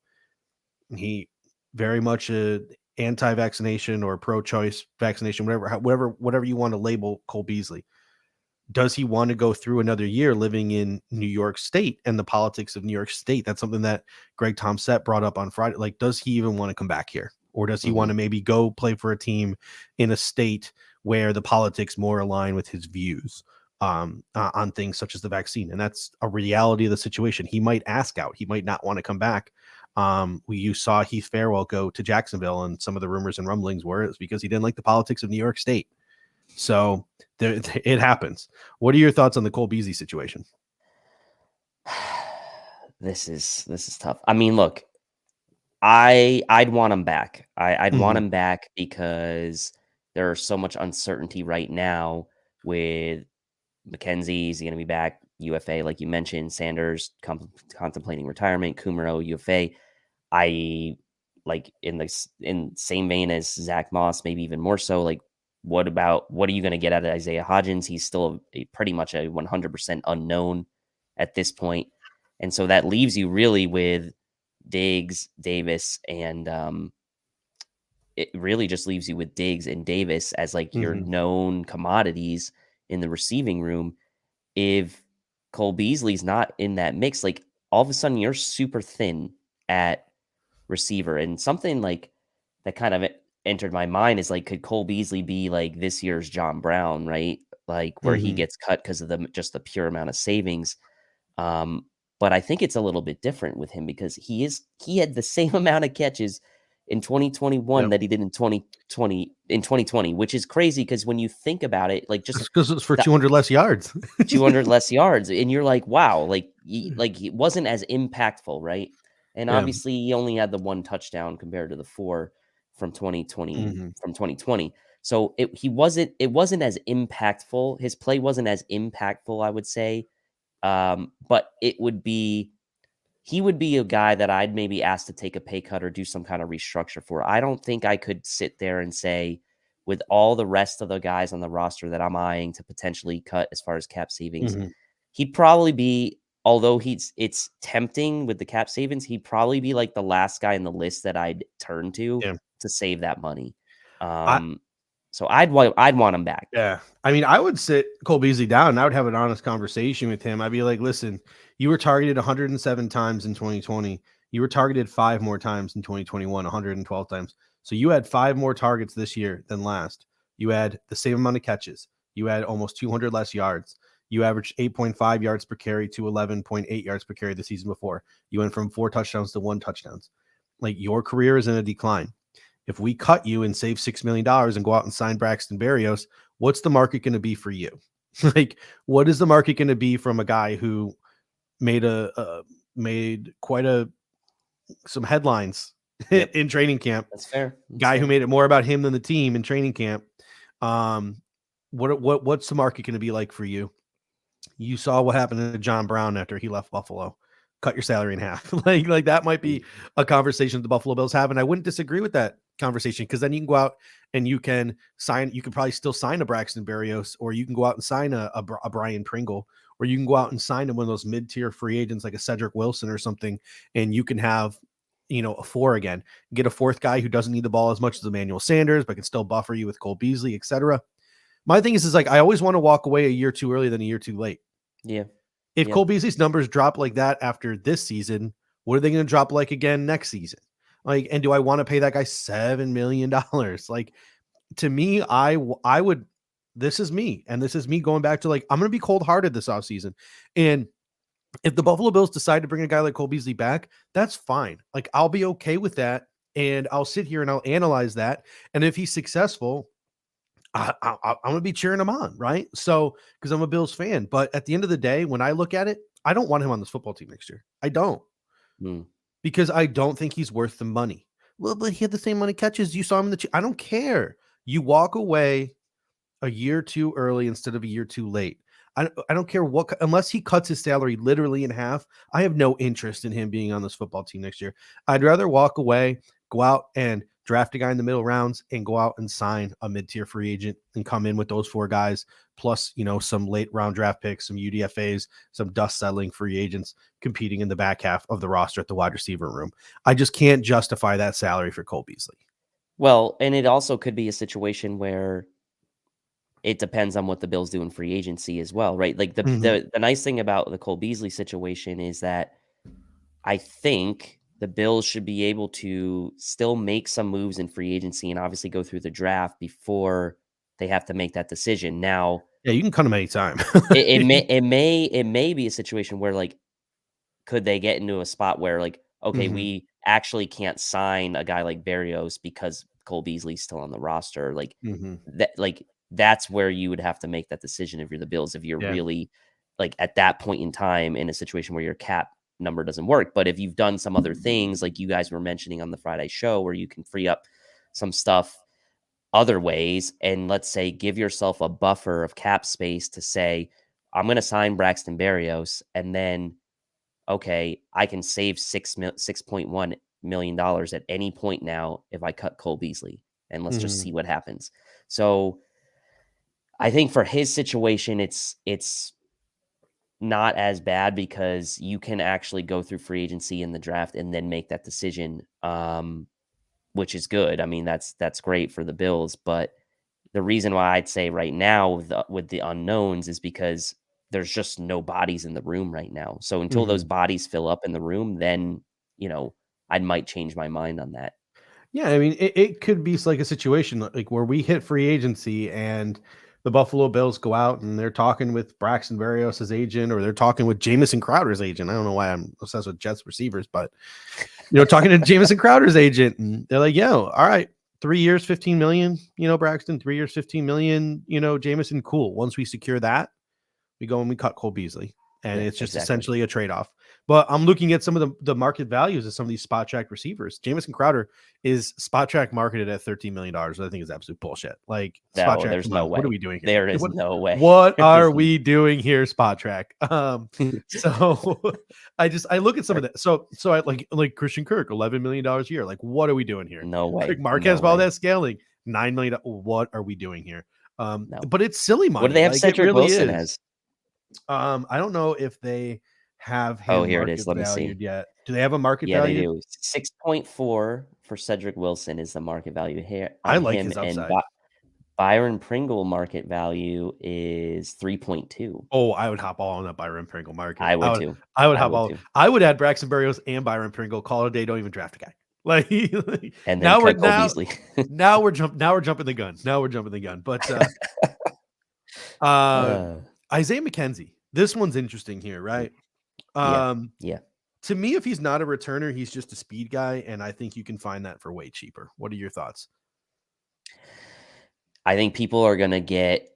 He very much a anti-vaccination or pro-choice vaccination, whatever you want to label Cole Beasley. Does he want to go through another year living in New York State and the politics of New York State? That's something that Greg Tomsett brought up on Friday. Like, does he even want to come back here? Or does he want to maybe go play for a team in a state where the politics more align with his views on things such as the vaccine? And that's a reality of the situation. He might ask out. He might not want to come back. You saw Heath Farwell go to Jacksonville, and some of the rumors and rumblings were it's because he didn't like the politics of New York State. So it happens. What are your thoughts on the Cole Beasley situation? This is tough. I mean, look, I'd want him back. I'd want him back because there's so much uncertainty right now with McKenzie. Is he going to be back? UFA, like you mentioned, Sanders contemplating retirement, Kumaro, UFA. I like in same vein as Zach Moss, maybe even more so. Like, what are you going to get out of Isaiah Hodgins? He's still pretty much a 100% unknown at this point. And so that leaves you really with Diggs, Davis, and it really just leaves you with Diggs and Davis as like your known commodities in the receiving room. If Cole Beasley's not in that mix, like all of a sudden you're super thin at receiver. And something like that kind of entered my mind is like, could Cole Beasley be like this year's John Brown, right? Like where he gets cut because of just the pure amount of savings. But I think it's a little bit different with him because he had the same amount of catches in 2021 that he did in 2020, which is crazy because when you think about it, like just because it's for 200 less yards, 200 less yards, and you're like, wow, like it wasn't as impactful, right? And obviously, he only had the 1 touchdown compared to the 4 from 2020. So it wasn't as impactful. His play wasn't as impactful, I would say. But he would be a guy that I'd maybe ask to take a pay cut or do some kind of restructure for. I don't think I could sit there and say, with all the rest of the guys on the roster that I'm eyeing to potentially cut as far as cap savings, he'd probably be, although it's tempting with the cap savings, he'd probably be like the last guy in the list that I'd turn to save that money. So I'd want him back. Yeah. I mean, I would sit Cole Beasley down and I would have an honest conversation with him. I'd be like, listen, you were targeted 107 times in 2020. You were targeted 5 more times in 2021, 112 times. So you had 5 more targets this year than last. You had the same amount of catches. You had almost 200 less yards. You averaged 8.5 yards per carry to 11.8 yards per carry the season before. You went from 4 touchdowns to 1 touchdowns. Like, your career is in a decline. If we cut you and save $6 million and go out and sign Braxton Berrios, what's the market going to be for you? Like, what is the market going to be from a guy who made some headlines in training camp? That's fair. Who made it more about him than the team in training camp. What's the market going to be like for you? You saw what happened to John Brown after he left Buffalo. Cut your salary in half. like that might be a conversation the Buffalo Bills have, and I wouldn't disagree with that conversation, because then you can go out and you can probably still sign a Braxton Berrios, or you can go out and sign a Brian Pringle, or you can go out and sign one of those mid-tier free agents like a Cedric Wilson or something, and you can have a 4 again. Get a fourth guy who doesn't need the ball as much as Emmanuel Sanders, but can still buffer you with Cole Beasley, etc. My thing is like I always want to walk away a year too early than a year too late. Yeah. If Yeah. Cole Beasley's numbers drop like that after this season, what are they going to drop like again next season? Like, and do I want to pay that guy $7 million? Like, to me, I would. This is me, and this is me going back to like I'm going to be cold hearted this offseason. And if the Buffalo Bills decide to bring a guy like Cole Beasley back, that's fine. Like, I'll be okay with that, and I'll sit here and I'll analyze that. And if he's successful, I'm going to be cheering him on, right? So, because I'm a Bills fan. But at the end of the day, when I look at it, I don't want him on this football team next year. I don't, Mm. because I don't think he's worth the money. Well, but he had the same money catches. You saw him in the. I don't care. You walk away a year too early instead of a year too late. I don't care what, unless he cuts his salary literally in half. I have no interest in him being on this football team next year. I'd rather walk away, go out and draft a guy in the middle rounds and go out and sign a mid-tier free agent and come in with those 4 guys, plus, some late round draft picks, some UDFAs, some dust settling free agents competing in the back half of the roster at the wide receiver room. I just can't justify that salary for Cole Beasley. Well, and it also could be a situation where it depends on what the Bills do in free agency as well, right? Like the nice thing about the Cole Beasley situation is that I think the Bills should be able to still make some moves in free agency and obviously go through the draft before they have to make that decision. Now, Yeah, you can cut him anytime. it may be a situation where like could they get into a spot where like, okay, we actually can't sign a guy like Berrios because Cole Beasley's still on the roster. Like that's where you would have to make that decision if you're the Bills, if you're Yeah. really like at that point in time in a situation where your cap number doesn't work. But if you've done some other things like you guys were mentioning on the Friday show where you can free up some stuff other ways and let's say give yourself a buffer of cap space to say, I'm going to sign Braxton Berrios and then okay, I can save $6.1 million at any point now if I cut Cole Beasley, and let's just see what happens. So I think for his situation, it's not as bad because you can actually go through free agency in the draft and then make that decision, which is good. I mean, that's great for the Bills, but the reason why I'd say right now with the unknowns is because there's just no bodies in the room right now. So until those bodies fill up in the room, then, I might change my mind on that. Yeah, I mean, it could be like a situation like where we hit free agency and the Buffalo Bills go out and they're talking with Braxton Berrios' agent, or they're talking with Jamison Crowder's agent. I don't know why I'm obsessed with Jets receivers, but talking to Jamison Crowder's agent, and they're like, "Yo, all right, 3 years, 15 million. Braxton, 3 years, 15 million. Jamison, cool. Once we secure that, we go and we cut Cole Beasley." And Yeah, it's just exactly. essentially a trade-off. But I'm looking at some of the market values of some of these spot track receivers. Jamison Crowder is spot track marketed at $13 million. I think is absolute bullshit. Like, spot No, track, there's come no on, what are way. we doing here? There is no way. What There is are we doing here, spot track? So I look at some of that. So I like Christian Kirk, $11 million a year. Like, what are we doing here? No way. Like Marquez No way. Valdez scaling $9 million. What are we doing here? No. But it's silly What do money. they have Like, it Cedric really Wilson is. as? I don't know if they have Oh, him here it is. market Let me see. valued yet. Do they have a market Yeah, they valued? do. 6.4 for Cedric Wilson is the market value here I on like him, his and upside. Byron Pringle market value is 3.2. Oh, I would hop all on that Byron Pringle market. I would too. I would I hop would all. too. I would add Braxton Berrios and Byron Pringle. Call it a day. Don't even draft a guy. Like, And then now we're cut Cole Beasley. now we're jumping the gun. Now we're jumping the gun. But Uh, Isaiah McKenzie. This one's interesting here, right? yeah. Yeah. To me, if he's not a returner, he's just a speed guy, and I think you can find that for way cheaper. What are your thoughts? I think people are going to get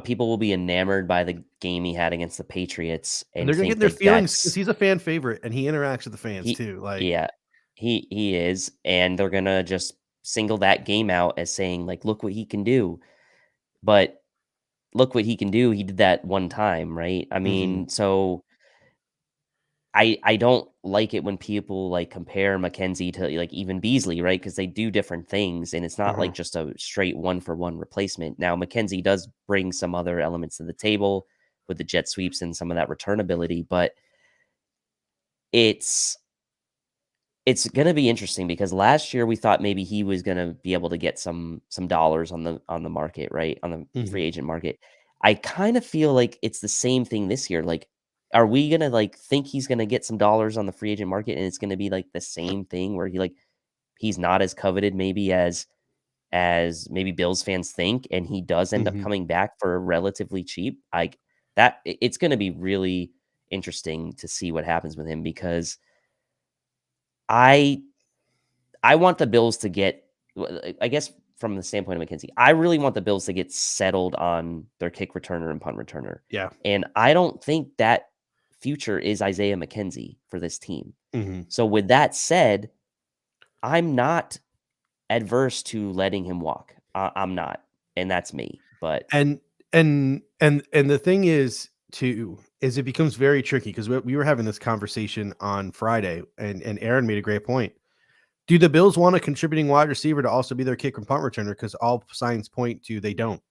people will be enamored by the game he had against the Patriots And and they're gonna get think their that feelings because he's a fan favorite and he interacts with the fans he too. Like, yeah, he is, and they're going to just single that game out as saying like look what he can do. But look what he can do. He did that one time, right? I mean, so I don't like it when people like compare McKenzie to like even Beasley, right? Because they do different things, and it's not like just a straight one for one replacement. Now McKenzie does bring some other elements to the table with the jet sweeps and some of that return ability, but it's It's gonna be interesting because last year we thought maybe he was gonna be able to get some dollars on the market, right? On the Mhm. free agent market. I kind of feel like it's the same thing this year. Like, are we gonna like think he's gonna get some dollars on the free agent market and it's gonna be like the same thing where he's not as coveted maybe as maybe Bills fans think, and he does end up Mhm. coming back for relatively cheap? Like that, it's gonna be really interesting to see what happens with him because I I want the Bills to get I guess from the standpoint of McKenzie, I really want the Bills to get settled on their kick returner and punt returner. Yeah. And I don't think that future is Isaiah McKenzie for this team. Mhm. So with that said, I'm not adverse to letting him walk. I'm not, and that's me. But And and the thing is too is it becomes very tricky because we were having this conversation on Friday, and Aaron made a great point. Do the Bills want a contributing wide receiver to also be their kick and punt returner? Because all signs point to they don't.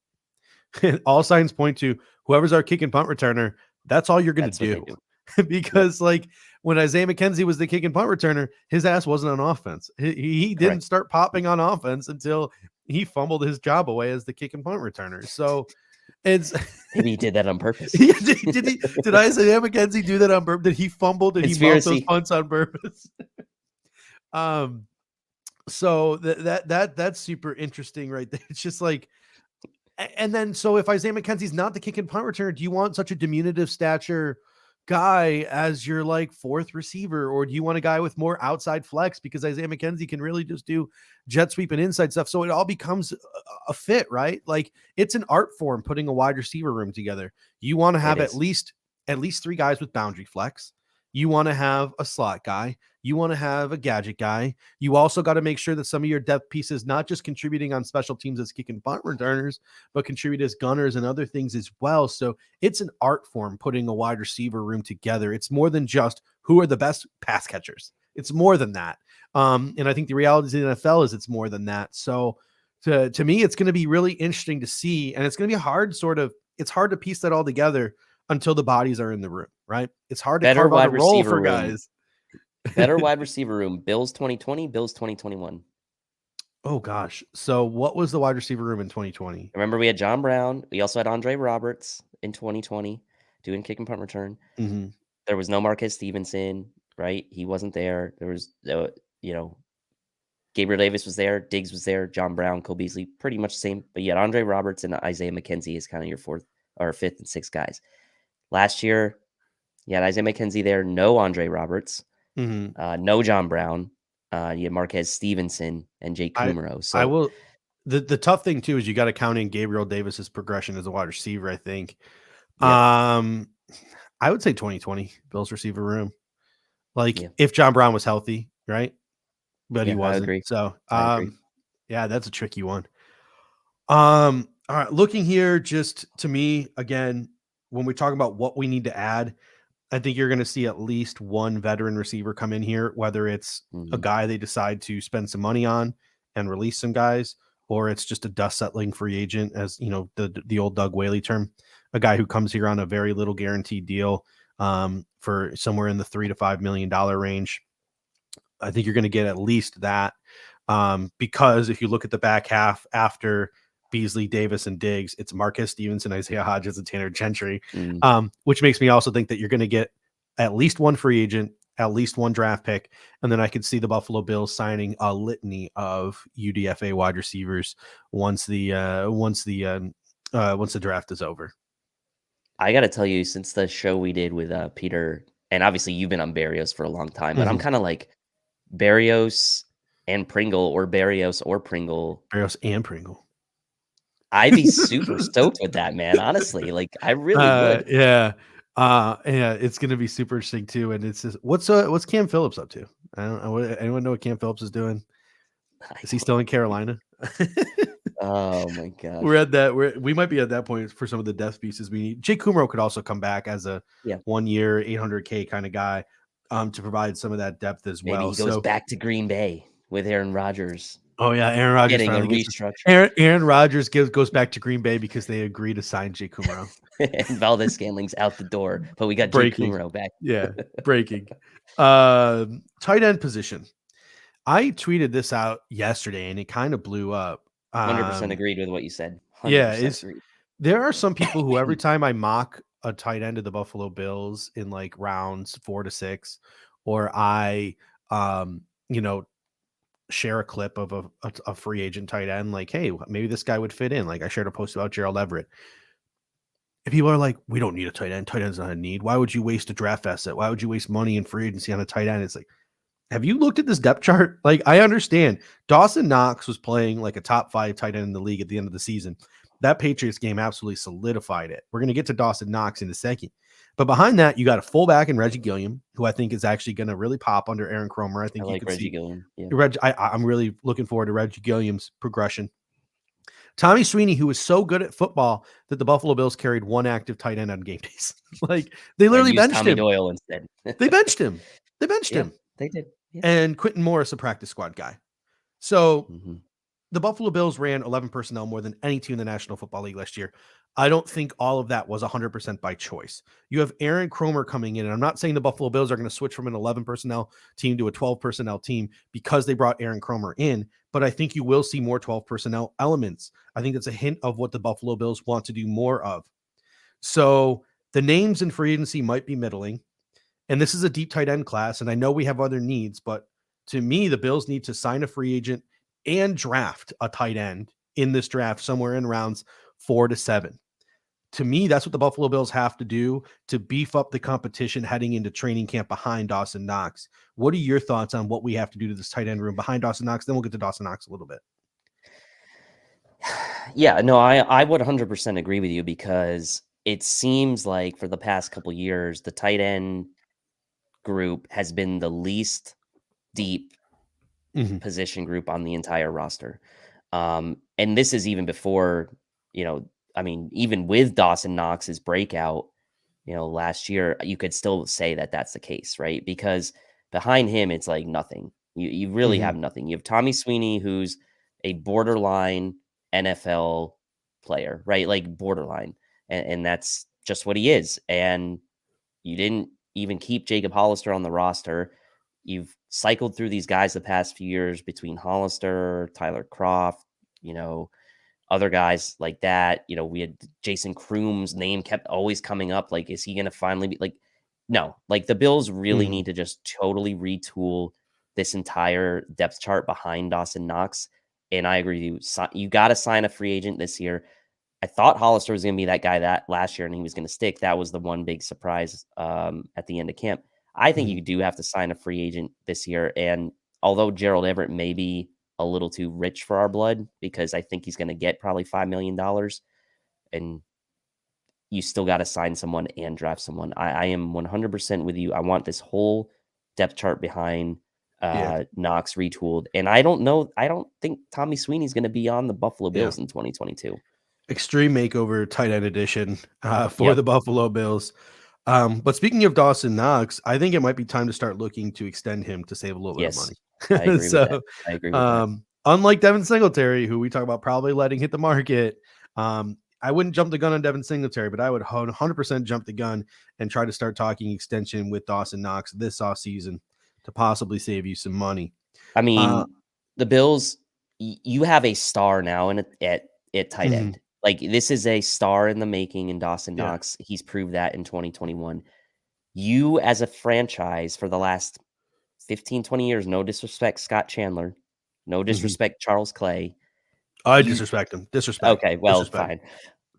All signs point to whoever's our kick and punt returner, that's all you're going to that's what they do. do. Yep, Because like when Isaiah McKenzie was the kick and punt returner, his ass wasn't on offense. He didn't correct. start popping on offense until he fumbled his job away as the kick and punt returner. So it's Maybe he did that on purpose. did Isaiah McKenzie do that on purpose? Did he fumble? Did he mount those Conspiracy. punts on purpose? um so that's super interesting right there. It's just like, and then so if Isaiah McKenzie's not the kick and punt returner, do you want such a diminutive stature guy as your like fourth receiver, or do you want a guy with more outside flex because Isaiah McKenzie can really just do jet sweep and inside stuff? So it all becomes a fit, right? Like it's an art form putting a wide receiver room together. You want to It have at is. least three guys with boundary flex. You want to have a slot guy. You want to have a gadget guy. You also got to make sure that some of your depth pieces, not just contributing on special teams as kick and punt returners, but contribute as gunners and other things as well. So it's an art form putting a wide receiver room together. It's more than just who are the best pass catchers. It's more than that. And I think the reality of the NFL is it's more than that. So to me, it's going to be really interesting to see. And it's going to be it's hard to piece that all together until the bodies are in the room, right? It's hard to Better carve out a wide role receiver for room. guys. Better wide receiver room. Bills 2020, Bills 2021. Oh gosh. So what was the wide receiver room in 2020? Remember, we had John Brown. We also had Andre Roberts in 2020 doing kick and punt return. Mm-hmm. There was no Marquez Stevenson, right? He wasn't there. There was, you know, Gabriel Davis was there. Diggs was there. John Brown, Cole Beasley, pretty much the same. But you had Andre Roberts and Isaiah McKenzie as kind of your fourth or fifth and sixth guys. Last year, you had Isaiah McKenzie there. No Andre Roberts. Mm-hmm. No John Brown. You had Marquez Stevenson and Jake I Kumaro. I So will. The tough thing too is you got to count in Gabriel Davis's progression as a wide receiver. I think. yep, Um, I would say 2020 Bills receiver room. Like yeah, if John Brown was healthy, right? But he yeah. I wasn't. agree. So, I agree. yeah, that's a tricky one. All right, looking here, just to me again, when we talk about what we need to add, I think you're going to see at least one veteran receiver come in here, whether it's a Mhm. guy they decide to spend some money on and release some guys, or it's just a dust settling free agent, as you know, the old Doug Whaley term, a guy who comes here on a very little guaranteed deal for somewhere in the $3 to $5 million range. I think you're going to get at least that because if you look at the back half after Beasley, Davis, and Diggs, it's Marcus Stevenson, Isaiah Hodgins, and Tanner Gentry, Mm. which makes me also think that you're going to get at least one free agent, at least one draft pick, and then I could see the Buffalo Bills signing a litany of UDFA wide receivers once the draft is over. I got to tell you, since the show we did with Peter, and obviously you've been on Barrios for a long time, but I'm Mm-hmm. kind of like Barrios and Pringle or Barrios or Pringle. Barrios and Pringle. I'd be super stoked with that, man. Honestly, like I really would. Yeah. Yeah, it's gonna be super interesting too. And it's just what's Cam Phillips up to? I don't know. Anyone know what Cam Phillips is doing? I Is he don't still in know. Carolina? Oh my We're gosh. at that. We might be at that point for some of the depth pieces we need. Jake Kumaro could also come back as a Yeah. 1 year, 800K kind of guy, to provide some of that depth as Maybe well. he goes So, back to Green Bay with Aaron Rodgers oh yeah, Aaron Rodgers getting a finally gets restructure. Aaron Rodgers goes back to Green Bay because they agree to sign Jake Kumaro. And Valdez Scanling's out the door, but we got Jake Breaking. Kumaro back. Yeah, breaking. Tight end position. I tweeted this out yesterday and it kind of blew up. 100% agreed with what you said. Yeah, 100% is agreed. there are some people who every time I mock a tight end of the Buffalo Bills in like rounds 4 to 6, or I, um, you know, share a clip of a free agent tight end, like, hey, maybe this guy would fit in. Like I shared a post about Gerald Everett. If people are like, we don't need a tight end. Tight end's not a need. Why would you waste a draft asset? Why would you waste money in free agency on a tight end? It's like, have you looked at this depth chart? Like, I understand Dawson Knox was playing like a top 5 tight end in the league at the end of the season. That Patriots game absolutely solidified it. We're going to get to Dawson Knox in a second. But behind that, you got a fullback in Reggie Gilliam, who I think is actually going to really pop under Aaron Cromer. I I think you like could Reggie see Gilliam. Yeah. I'm really looking forward to Reggie Gilliam's progression. Tommy Sweeney, who was so good at football that the Buffalo Bills carried one active tight end on game days. Like they And literally use benched Tommy him. Doyle instead. They benched him. They benched Yeah, him. they did. Yeah. And Quentin Morris, a practice squad guy. So Mhm. the Buffalo Bills ran 11 personnel more than any team in the National Football League last year. I don't think all of that was 100% by choice. You have Aaron Cromer coming in, and I'm not saying the Buffalo Bills are going to switch from an 11 personnel team to a 12 personnel team because they brought Aaron Cromer in, but I think you will see more 12 personnel elements. I think that's a hint of what the Buffalo Bills want to do more of. So the names in free agency might be middling, and this is a deep tight end class, and I know we have other needs, but to me, the Bills need to sign a free agent and draft a tight end in this draft somewhere in rounds 4 to 7. To me, that's what the Buffalo Bills have to do to beef up the competition heading into training camp behind Dawson Knox. What are your thoughts on what we have to do to this tight end room behind Dawson Knox? Then we'll get to Dawson Knox a little bit. Yeah, no, I would 100% agree with you because it seems like for the past couple years, the tight end group has been the least deep Mm-hmm. position group on the entire roster. And this is even before, I mean, even with Dawson Knox's breakout, last year, you could still say that that's the case, right? Because behind him, it's like nothing. You really Mm-hmm. have nothing. You have Tommy Sweeney, who's a borderline NFL player, right? Like borderline. And that's just what he is. And you didn't even keep Jacob Hollister on the roster. You've cycled through these guys the past few years between Hollister, Tyler Croft, you know, other guys like that. We had Jason Kroom's name kept always coming up. Like, is he going to finally be like, no, like the Bills really Mm-hmm. need to just totally retool this entire depth chart behind Dawson Knox. And I agree with you. You got to sign a free agent this year. I thought Hollister was going to be that guy that last year and he was going to stick. That was the one big surprise at the end of camp. I think Mm-hmm. you do have to sign a free agent this year. And although Gerald Everett may be a little too rich for our blood, because I think he's going to get probably $5 million, and you still got to sign someone and draft someone. I am 100% with you. I want this whole depth chart behind Yeah. Knox retooled. And I don't think Tommy Sweeney's going to be on the Buffalo Yeah. Bills in 2022. Extreme makeover tight end edition for Yep. the Buffalo Bills. But speaking of Dawson Knox, I think it might be time to start looking to extend him to save a little bit of Yes, money. I agree with that. So, I agree with that. unlike Devin Singletary, who we talk about probably letting hit the market, I wouldn't jump the gun on Devin Singletary, but I would 100% jump the gun and try to start talking extension with Dawson Knox this offseason to possibly save you some money. I Uh, mean, the Bills, you have a star now at tight mhm, end. Like, this is a star in the making in Dawson yeah. Knox. He's proved that in 2021. You, as a franchise for the last 15, 20 years, no disrespect, Scott Chandler, no Mhm. disrespect, Charles Clay. I You disrespect him. Disrespect. Okay, well, Disrespect.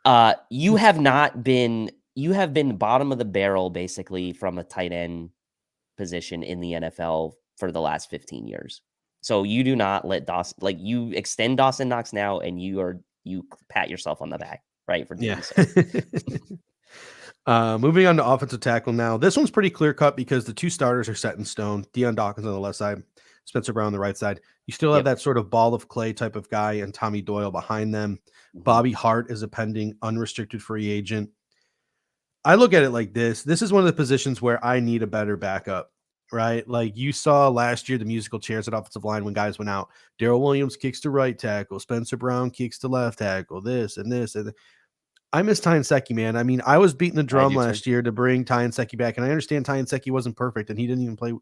fine. You have been bottom of the barrel basically from a tight end position in the NFL for the last 15 years. So you do not let Dawson, like, you extend Dawson Knox now and you pat yourself on the back, right, for Yeah. doing so. Moving on to offensive tackle now. This one's pretty clear cut because the two starters are set in stone. Deion Dawkins on the left side, Spencer Brown on the right side. You still have Yep. that sort of ball of clay type of guy and Tommy Doyle behind them. Mhm. Bobby Hart is a pending unrestricted free agent. I look at it like this. This is one of the positions where I need a better backup, right? Like you saw last year, the musical chairs at offensive line when guys went out. Daryl Williams kicks to right tackle. Spencer Brown kicks to left tackle. This and this and I miss Ty and Secchi, man. I mean, I was beating the I drum do too. last year to bring Ty and Secchi back, and I understand Ty and Secchi wasn't perfect, and he didn't even play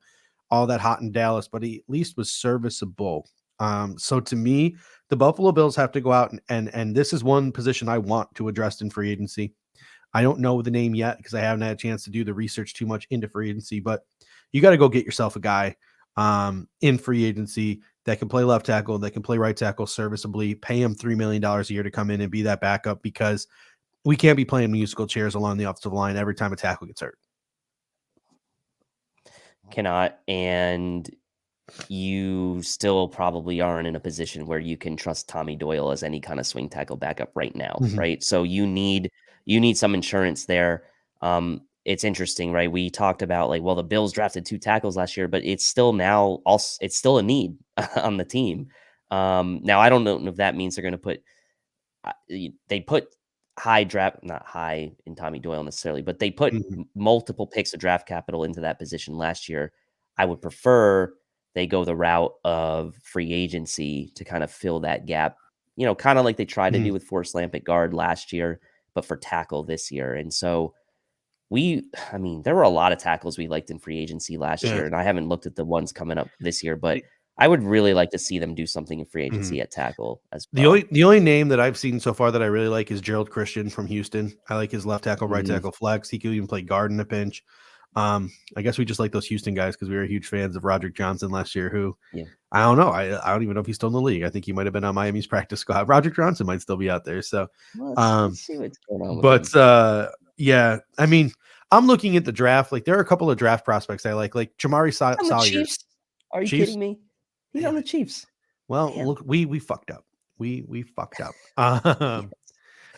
all that hot in Dallas, but he at least was serviceable. So to me, the Buffalo Bills have to go out and this is one position I want to address in free agency. I don't know the name yet because I haven't had a chance to do the research too much into free agency, but you got to go get yourself a guy in free agency that can play left tackle, that can play right tackle serviceably, pay him $3 million a year to come in and be that backup because we can't be playing musical chairs along the offensive line every time a tackle gets hurt. Cannot. And you still probably aren't in a position where you can trust Tommy Doyle as any kind of swing tackle backup right now, right? So you need some insurance there. It's interesting, right? We talked about like, well, the Bills drafted 2 tackles last year, but it's still now also it's still a need on the team. Now I don't know if that means they're going to put they put high draft, not high in Tommy Doyle necessarily, but they put multiple picks of draft capital into that position last year. I would prefer they go the route of free agency to kind of fill that gap, kind of like they tried to do with Forrest Lamp at guard last year, but for tackle this year. And so there were a lot of tackles we liked in free agency last year, and I haven't looked at the ones coming up this year, but I would really like to see them do something in free agency at tackle as well. The only name that I've seen so far that I really like is Gerald Christian from Houston. I like his left tackle, right tackle flex. He could even play guard in a pinch. I guess we just like those Houston guys because we were huge fans of Roderick Johnson last year, who I don't know. I don't even know if he's still in the league. I think he might have been on Miami's practice squad. Roderick Johnson might still be out there. So, let's see what's going on with him. Yeah, I mean, I'm looking at the draft. Like, there are a couple of draft prospects I like Jamari Salyer. Chiefs? Are you kidding me? He's on the Chiefs. Well, look, we fucked up. We fucked up.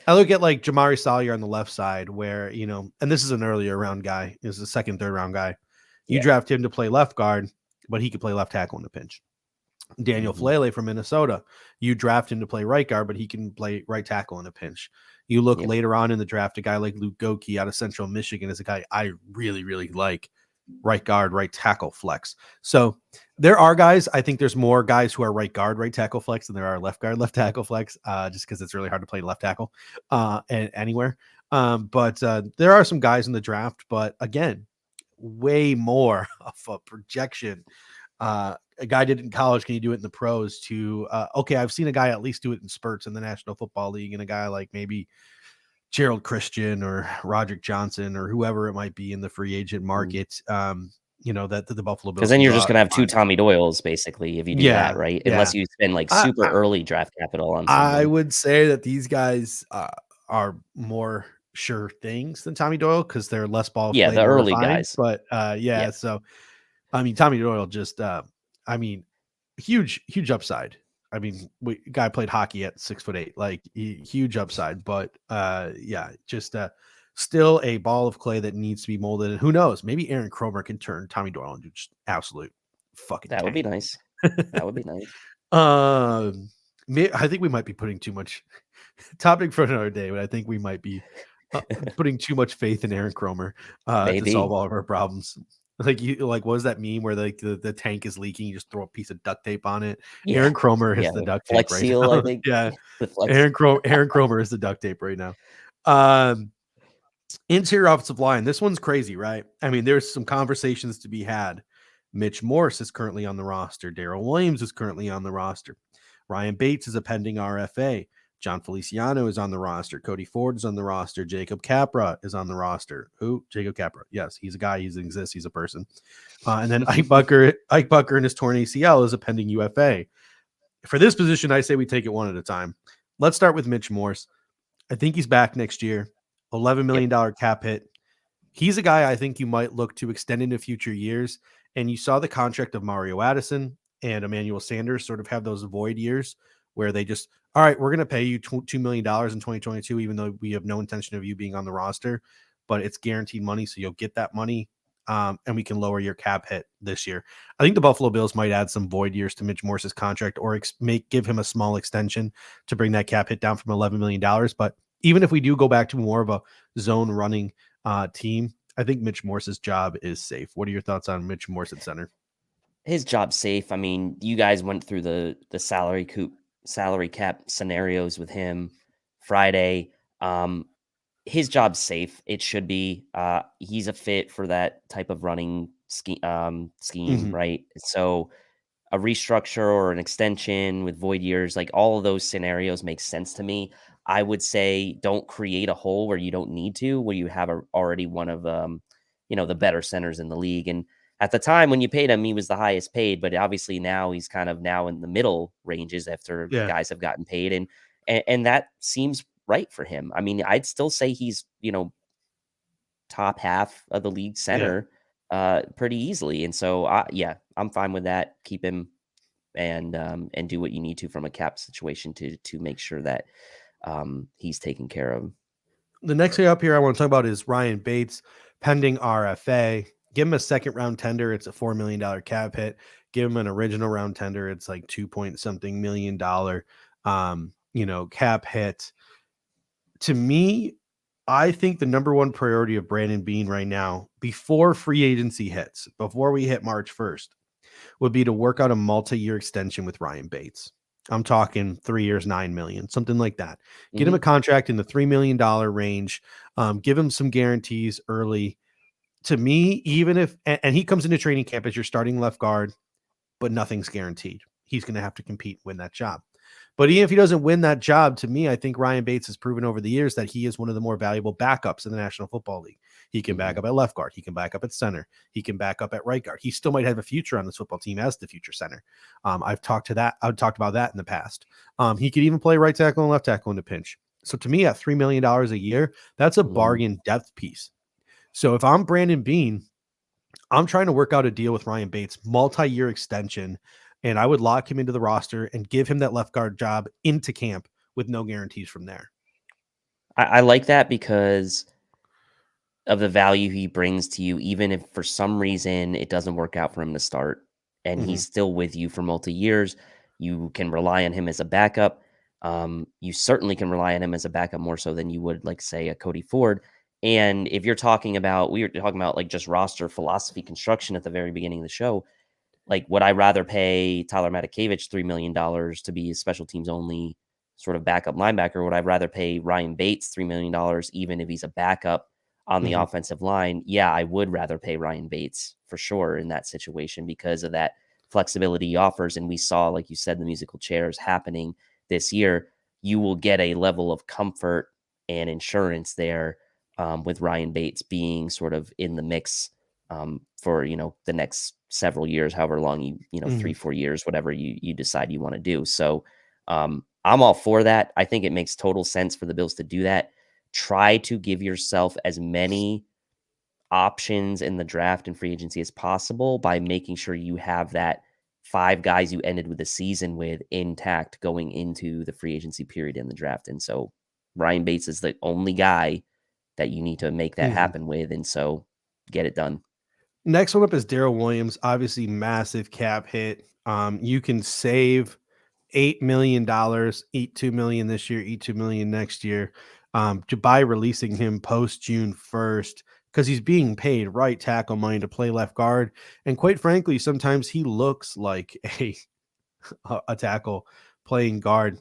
I look at like Jamari Salyer on the left side where, and this is an earlier round guy. This is a second, third round guy. You draft him to play left guard, but he could play left tackle in the pinch. Daniel Falele from Minnesota. You draft him to play right guard, but he can play right tackle in a pinch. You look later on in the draft, a guy like Luke Goki out of Central Michigan is a guy I really, really like. Right guard, right tackle flex. So there are guys. I think there's more guys who are right guard, right tackle flex than there are left guard, left tackle flex. Just because it's really hard to play left tackle and anywhere. But there are some guys in the draft. But again, way more of a projection. A guy did it in college. Can you do it in the pros? Okay, I've seen a guy at least do it in spurts in the National Football League, and a guy like maybe Gerald Christian or Roderick Johnson or whoever it might be in the free agent market, that the Buffalo Bills. Because then you're just going to have 2 Tommy Doyles, basically, if you do that, right? Yeah. Unless you spend like super early draft capital on someone. I would say that these guys are more sure things than Tommy Doyle because they're less ball. Yeah, the early refined, guys. But so Tommy Doyle just huge upside. Guy played hockey at 6'8", like huge upside, but just still a ball of clay that needs to be molded. And who knows, maybe Aaron Kromer can turn Tommy Doyle into just absolute fucking. That would be nice. That would be nice. I think we might be putting too much topic for another day, but I think we might be putting too much faith in Aaron Kromer to solve all of our problems. What was that meme where the tank is leaking? You just throw a piece of duct tape on it. Yeah. Aaron Kromer is the duct tape Flex right seal, now. I think. Yeah, Aaron Kromer is the duct tape right now. Interior offensive line. This one's crazy, right? There's some conversations to be had. Mitch Morse is currently on the roster. Darrell Williams is currently on the roster. Ryan Bates is a pending RFA. John Feliciano is on the roster. Cody Ford is on the roster. Jacob Capra is on the roster. Who? Jacob Capra. Yes, he's a guy. He exists. He's a person. And then Ike Bucker and his torn ACL is a pending UFA. For this position, I say we take it one at a time. Let's start with Mitch Morse. I think he's back next year. $11 million cap hit. He's a guy I think you might look to extend into future years. And you saw the contract of Mario Addison and Emmanuel Sanders sort of have those void years where they just, all right, we're going to pay you $2 million in 2022, even though we have no intention of you being on the roster, but it's guaranteed money. So you'll get that money and we can lower your cap hit this year. I think the Buffalo Bills might add some void years to Mitch Morse's contract or give him a small extension to bring that cap hit down from $11 million. But even if we do go back to more of a zone running team, I think Mitch Morse's job is safe. What are your thoughts on Mitch Morse at center? His job's safe. You guys went through the salary cap scenarios with him Friday. His job's safe. It should be. He's a fit for that type of running scheme, Mhm. right? So a restructure or an extension with void years, like all of those scenarios make sense to me. I would say don't create a hole where you don't need to, where you have already one of the better centers in the league. And at the time when you paid him, he was the highest paid, but obviously now he's kind of now in the middle ranges after Yeah. guys have gotten paid, and that seems right for him. I mean, I'd still say he's top half of the league Yeah. center pretty easily, and so yeah, I'm fine with that. Keep him and do what you need to from a cap situation to make sure that he's taken care of. The next thing up here I want to talk about is Ryan Bates pending RFA. Give him a second round tender. It's a $4 million cap hit. Give him an original round tender. It's like 2 point something $1 million, cap hit. To me, I think the number one priority of Brandon Bean right now, before free agency hits, before we hit March 1st, would be to work out a multi-year extension with Ryan Bates. I'm talking 3 years, 9 million, something like that. Get him a Hmm. contract in the $3 million range. Give him some guarantees early. To me, even if and he comes into training camp as your starting left guard, but nothing's guaranteed. He's going to have to compete and win that job. But even if he doesn't win that job, to me, I think Ryan Bates has proven over the years that he is one of the more valuable backups in the National Football League. He can back Hmm. up at left guard. He can back up at center. He can back up at right guard. He still might have a future on this football team as the future center. I've talked about that in the past. He could even play right tackle and left tackle in a pinch. So to me, at $3 million a year, that's a Hmm. bargain depth piece. So if I'm Brandon Bean, I'm trying to work out a deal with Ryan Bates, multi-year extension, and I would lock him into the roster and give him that left guard job into camp with no guarantees from there. I like that because of the value he brings to you, even if for some reason it doesn't work out for him to start and Mm-hmm. he's still with you for multi years. You can rely on him as a backup. You certainly can rely on him as a backup more so than you would, like, say, a Cody Ford. And if you're talking about, we were talking about like just roster philosophy construction at the very beginning of the show, like, would I rather pay Tyler Matakevich $3 million to be a special teams only sort of backup linebacker? Would I rather pay Ryan Bates $3 million even if he's a backup on the Mm-hmm. offensive line? Yeah, I would rather pay Ryan Bates for sure in that situation because of that flexibility he offers. And we saw, like you said, the musical chairs happening this year. You will get a level of comfort and insurance there with Ryan Bates being sort of in the mix for the next several years, however long Mm-hmm. 3-4 years, whatever you decide you want to do. So I'm all for that. I think it makes total sense for the Bills to do that. Try to give yourself as many options in the draft and free agency as possible by making sure you have that 5 guys you ended with the season with intact going into the free agency period in the draft. And so Ryan Bates is the only guy that you need to make that Mm-hmm. happen with. And so get it done. Next one up is Daryl Williams. Obviously, massive cap hit. You can save $8 million, eat 2 million this year, eat 2 million next year, by releasing him post June 1st because he's being paid right tackle money to play left guard. And quite frankly, sometimes he looks like a tackle playing guard.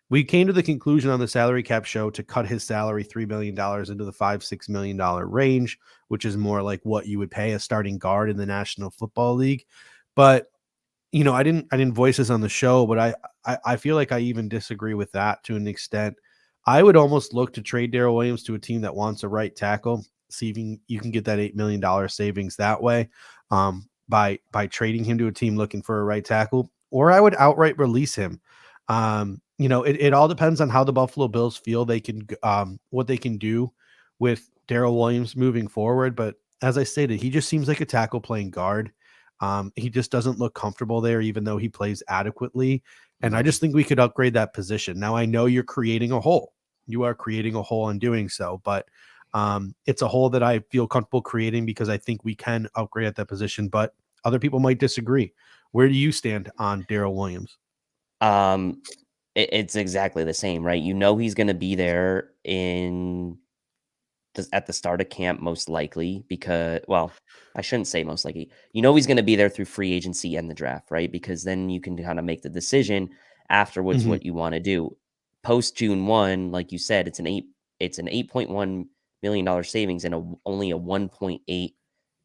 We came to the conclusion on the salary cap show to cut his salary $3 million into the $5-6 million range, which is more like what you would pay a starting guard in the National Football League. But I didn't voice this on the show, but I feel like I even disagree with that to an extent. I would almost look to trade Daryl Williams to a team that wants a right tackle, see if you can get that $8 million savings that way, by trading him to a team looking for a right tackle, or I would outright release him. It all depends on how the Buffalo Bills feel they can what they can do with Daryl Williams moving forward. But as I stated, he just seems like a tackle playing guard. He just doesn't look comfortable there, even though he plays adequately. And I Mhm. just think we could upgrade that position. Now, I know you're creating a hole. You are creating a hole in doing so, but it's a hole that I feel comfortable creating because I think we can upgrade at that position. But other people might disagree. Where do you stand on Daryl Williams? Um, it's exactly the same, right? He's going to be there at the start of camp, most likely, because, well, I shouldn't say most likely. He's going to be there through free agency and the draft, right? Because then you can kind of make the decision afterwards Mhm. what you want to do. Post June 1, like you said, it's an $8.1 million savings and only a $1.8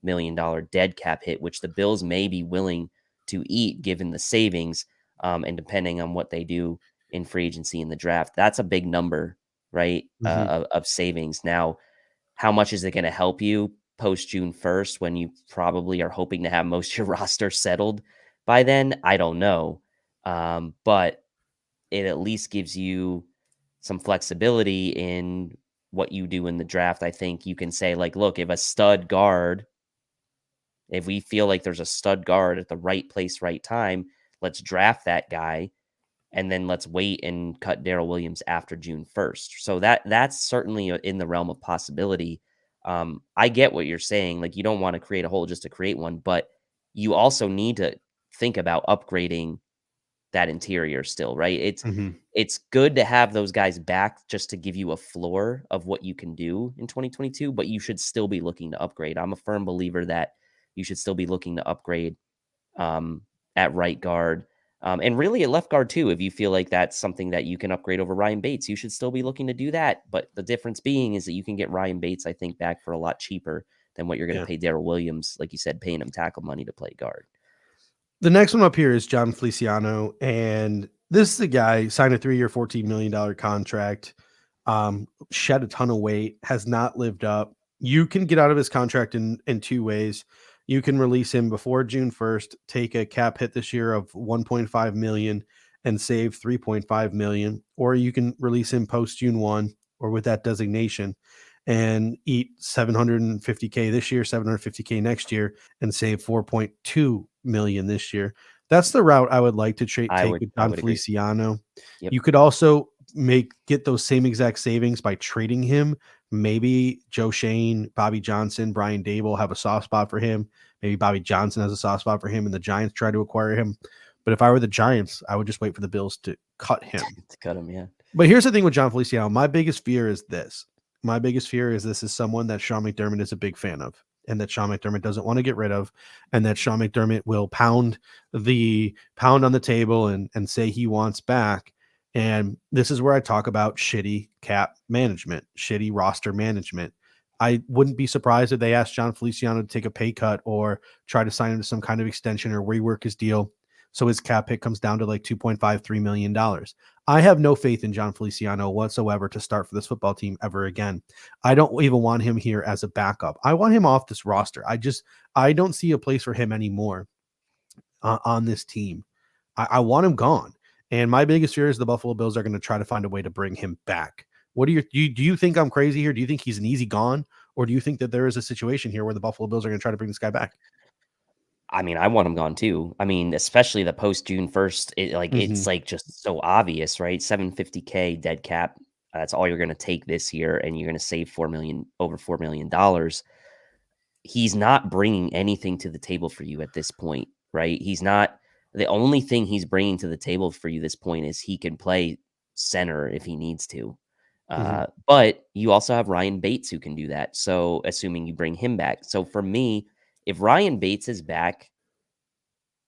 million dead cap hit, which the Bills may be willing to eat given the savings, and depending on what they do in free agency in the draft. That's a big number, right? Mhm. Of savings. Now, how much is it going to help you post June 1st when you probably are hoping to have most of your roster settled by then? I don't know. But it at least gives you some flexibility in what you do in the draft. I think you can say, like, look, if we feel like there's a stud guard at the right place, right time, let's draft that guy, and then let's wait and cut Darrell Williams after June 1st. So that's certainly in the realm of possibility. I get what you're saying. Like, you don't want to create a hole just to create one, but you also need to think about upgrading that interior still, right? Mhm. It's good to have those guys back just to give you a floor of what you can do in 2022, but you should still be looking to upgrade. I'm a firm believer that you should still be looking to upgrade, um, at right guard, and really at left guard too. If you feel like that's something that you can upgrade over Ryan Bates, you should still be looking to do that. But the difference being is that you can get Ryan Bates, I think, back for a lot cheaper than what you're going to Yeah. pay Darrell Williams, like you said, paying him tackle money to play guard. The next one up here is John Feliciano, and this is the guy signed a 3-year, $14 million contract, shed a ton of weight, has not lived up. You can get out of his contract in two ways. You can release him before June 1st, take a cap hit this year of 1.5 million and save 3.5 million, or you can release him post June 1 or with that designation and eat 750K this year, 750K next year, and save 4.2 million this year. That's the route I would like to take with I Don would agree. Feliciano. Yep. You could also get those same exact savings by trading him. Maybe Joe Shane, Bobby Johnson, Brian Dable have a soft spot for him. Maybe Bobby Johnson has a soft spot for him, and the Giants try to acquire him. But if I were the Giants, I would just wait for the Bills to cut him. To cut him, yeah. But here's the thing with John Feliciano. My biggest fear is this. My biggest fear is this is someone that Sean McDermott is a big fan of, and that Sean McDermott doesn't want to get rid of, and that Sean McDermott will pound on the table and say he wants back. And this is where I talk about shitty cap management, shitty roster management. I wouldn't be surprised if they asked John Feliciano to take a pay cut or try to sign him to some kind of extension or rework his deal so his cap hit comes down to like $2.53 million. I have no faith in John Feliciano whatsoever to start for this football team ever again. I don't even want him here as a backup. I want him off this roster. I don't see a place for him anymore on this team. I want him gone. And my biggest fear is the Buffalo Bills are going to try to find a way to bring him back. What do you think I'm crazy here? Do you think he's an easy gone? Or do you think that there is a situation here where the Buffalo Bills are going to try to bring this guy back? I mean, I want him gone too. I mean, especially the post June 1st, Mm-hmm. it's like just so obvious, right? 750K dead cap. That's all you're going to take this year, and you're going to save over $4 million. He's not bringing anything to the table for you at this point, right? He's not. The only thing he's bringing to the table for you this point is he can play center if he needs to. Mm-hmm. But you also have Ryan Bates who can do that. So assuming you bring him back. So for me, if Ryan Bates is back,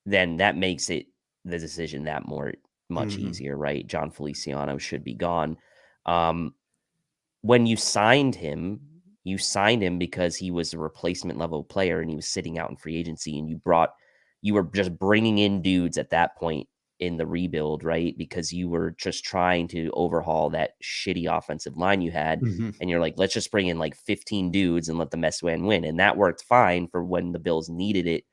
then that makes the decision that much Mm-hmm. easier, right? John Feliciano should be gone. Um, when you signed him because he was a replacement level player and he was sitting out in free agency, and you were just bringing in dudes at that point in the rebuild, right? Because you were just trying to overhaul that shitty offensive line you had. Mm-hmm. And you're like, let's just bring in like 15 dudes and let the mess win. And that worked fine for when the Bills needed it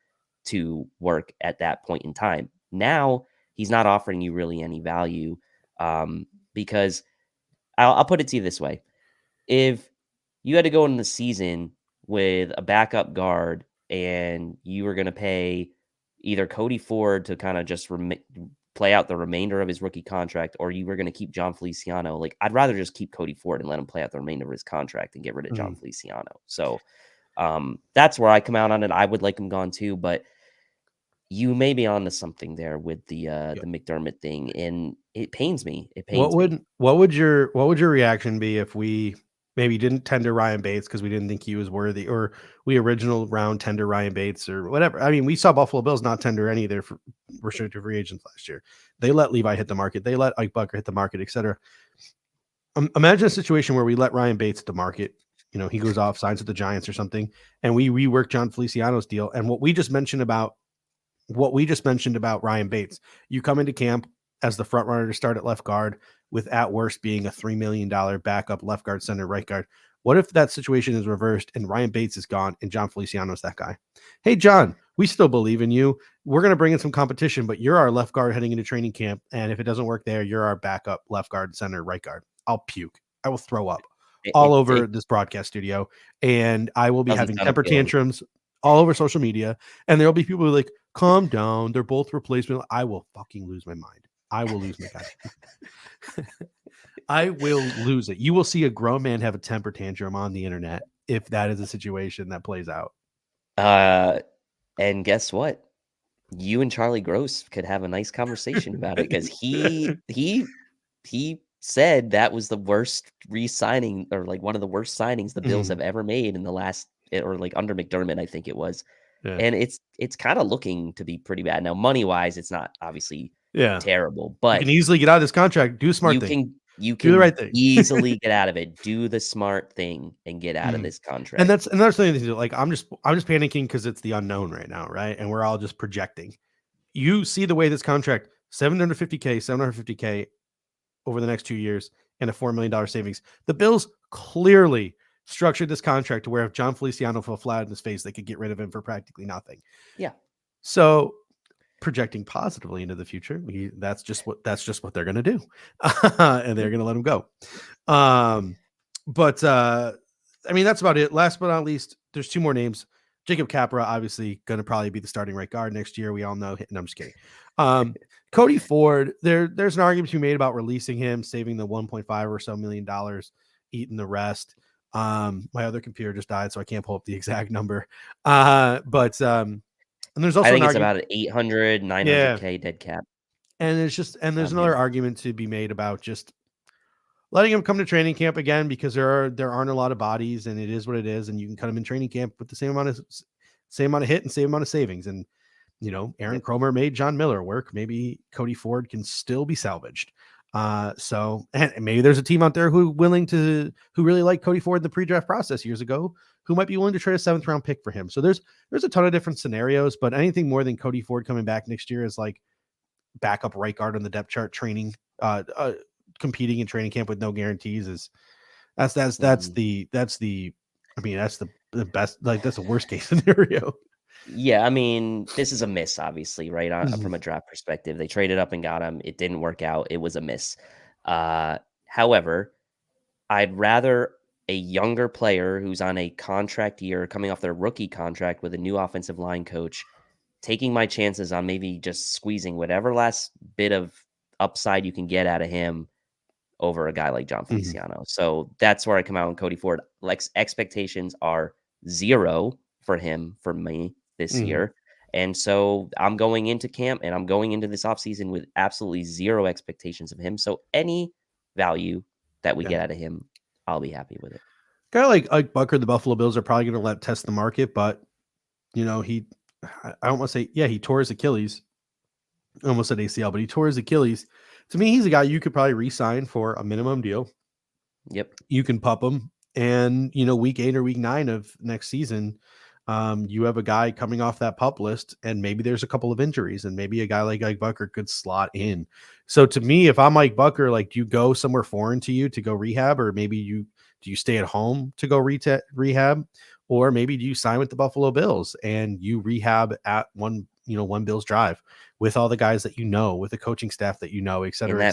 to work at that point in time. Now he's not offering you really any value, because I'll put it to you this way: if you had to go into the season with a backup guard and you were going to pay either Cody Ford to kind of just play out the remainder of his rookie contract, or you were going to keep John Feliciano, like, I'd rather just keep Cody Ford and let him play out the remainder of his contract and get rid of Mm-hmm. John Feliciano. So that's where I come out on it. I would like him gone too, but you may be onto something there with the McDermott thing, and it pains me. It pains me. What would your reaction be if we maybe didn't tender Ryan Bates because we didn't think he was worthy, or we original round tender Ryan Bates or whatever? I mean, we saw Buffalo Bills not tender any of their restricted free agents last year. They let Levi hit the market. They let Ike Bucker hit the market, etc. Imagine a situation where we let Ryan Bates hit the market. he goes off, signs with the Giants or something, and we rework John Feliciano's deal. And what we just mentioned about Ryan Bates, you come into camp as the front runner to start at left guard, with at worst being a $3 million backup left guard, center, right guard. What if that situation is reversed and Ryan Bates is gone and John Feliciano is that guy? Hey, John, we still believe in you. We're going to bring in some competition, but you're our left guard heading into training camp. And if it doesn't work there, you're our backup left guard, center, right guard. I'll puke. I will throw up all over this broadcast studio, and I will be having temper tantrums all over social media. And there'll be people who are like, calm down. They're both replacement. I will fucking lose my mind. I will lose my god. I will lose it. You will see a grown man have a temper tantrum on the internet if that is a situation that plays out. And guess what? You and Charlie Gross could have a nice conversation about it, because he said that was the worst re-signing, or like one of the worst signings the Bills have ever made in the last, or like under McDermott, I think it was. Yeah. And it's kind of looking to be pretty bad. Now, money-wise, it's not obviously terrible, but you can easily get out of this contract. Do a smart thing. You can do the right thing. Easily get out of it. Do the smart thing and get out of this contract. And that's another thing to do. Like, I'm just panicking because it's the unknown right now, right? And we're all just projecting. You see the way this contract, $750K over the next 2 years and a $4 million savings. The Bills clearly structured this contract to where if John Feliciano fell flat in his face, they could get rid of him for practically nothing. Yeah. So projecting positively into the future, that's just what they're going to do. And they're going to let him go. But I mean, that's about it. Last but not least, there's two more names. Jacob Capra, obviously going to probably be the starting right guard next year. We all know. No, I'm just kidding. Cody Ford, there's an argument to be made about releasing him, saving the $1.5 or so million, eating the rest. My other computer just died, so I can't pull up the exact number. And there's also, I think it's about an 800, 900K dead cap. And there's another argument to be made about just letting him come to training camp again, because there aren't a lot of bodies, and it is what it is, and you can cut him in training camp with the same amount of hit and same amount of savings. And Aaron Cromer made John Miller work. Maybe Cody Ford can still be salvaged. So, and maybe there's a team out there who really liked Cody Ford in the pre-draft process years ago, who might be willing to trade a 7th round pick for him. So there's a ton of different scenarios, but anything more than Cody Ford coming back next year is like backup right guard on the depth chart, training, competing in training camp with no guarantees that's the best, like that's the worst case scenario. Yeah, I mean, this is a miss, obviously, right? From a draft perspective, they traded up and got him. It didn't work out. It was a miss. However, I'd rather a younger player who's on a contract year, coming off their rookie contract with a new offensive line coach, taking my chances on maybe just squeezing whatever last bit of upside you can get out of him over a guy like John Feliciano. So that's where I come out on Cody Ford. Like, expectations are 0 for him, for me, this year. And so I'm going into camp and I'm going into this offseason with absolutely 0 expectations of him. So any value that we get out of him, I'll be happy with it. Guy like Ike Bucker, the Buffalo Bills are probably going to let test the market, but I don't want to say, he tore his Achilles. I almost said ACL, but he tore his Achilles. To me, he's a guy you could probably re-sign for a minimum deal. Yep. You can pup him, and week 8 or week 9 of next season, you have a guy coming off that pup list, and maybe there's a couple of injuries, and maybe a guy like Ike Bucker could slot in. So to me, if I'm Mike Bucker, like, do you go somewhere foreign to you to go rehab, or maybe do you stay at home to go rehab, or maybe do you sign with the Buffalo Bills and you rehab at one Bills drive with all the guys that with the coaching staff that et cetera,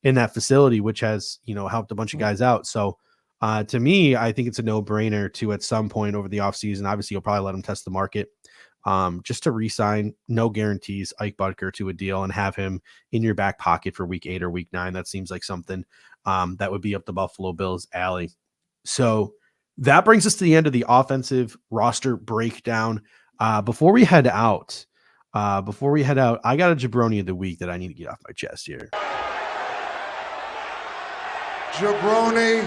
in that facility, which has helped a bunch of guys out. So to me, I think it's a no-brainer to, at some point over the offseason, obviously you'll probably let him test the market, just to re-sign, no guarantees, Ike Bucker to a deal and have him in your back pocket for week 8 or week 9. That seems like something that would be up the Buffalo Bills' alley. So that brings us to the end of the offensive roster breakdown. Before we head out, I got a jabroni of the week that I need to get off my chest here. Jabroni,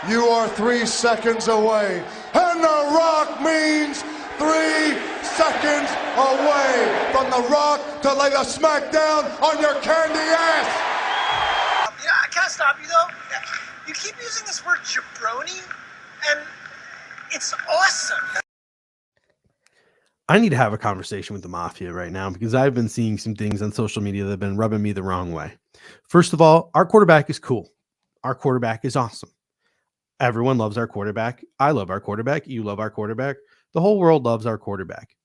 you are 3 seconds away, and The Rock means 3 seconds away from The Rock to lay the smackdown on your candy ass. I can't stop you though. You keep using this word jabroni. And it's awesome. I need to have a conversation with the Mafia right now because I've been seeing some things on social media that have been rubbing me the wrong way. First of all, our quarterback is cool. Our quarterback is awesome. Everyone loves our quarterback. I love our quarterback. You love our quarterback. The whole world loves our quarterback.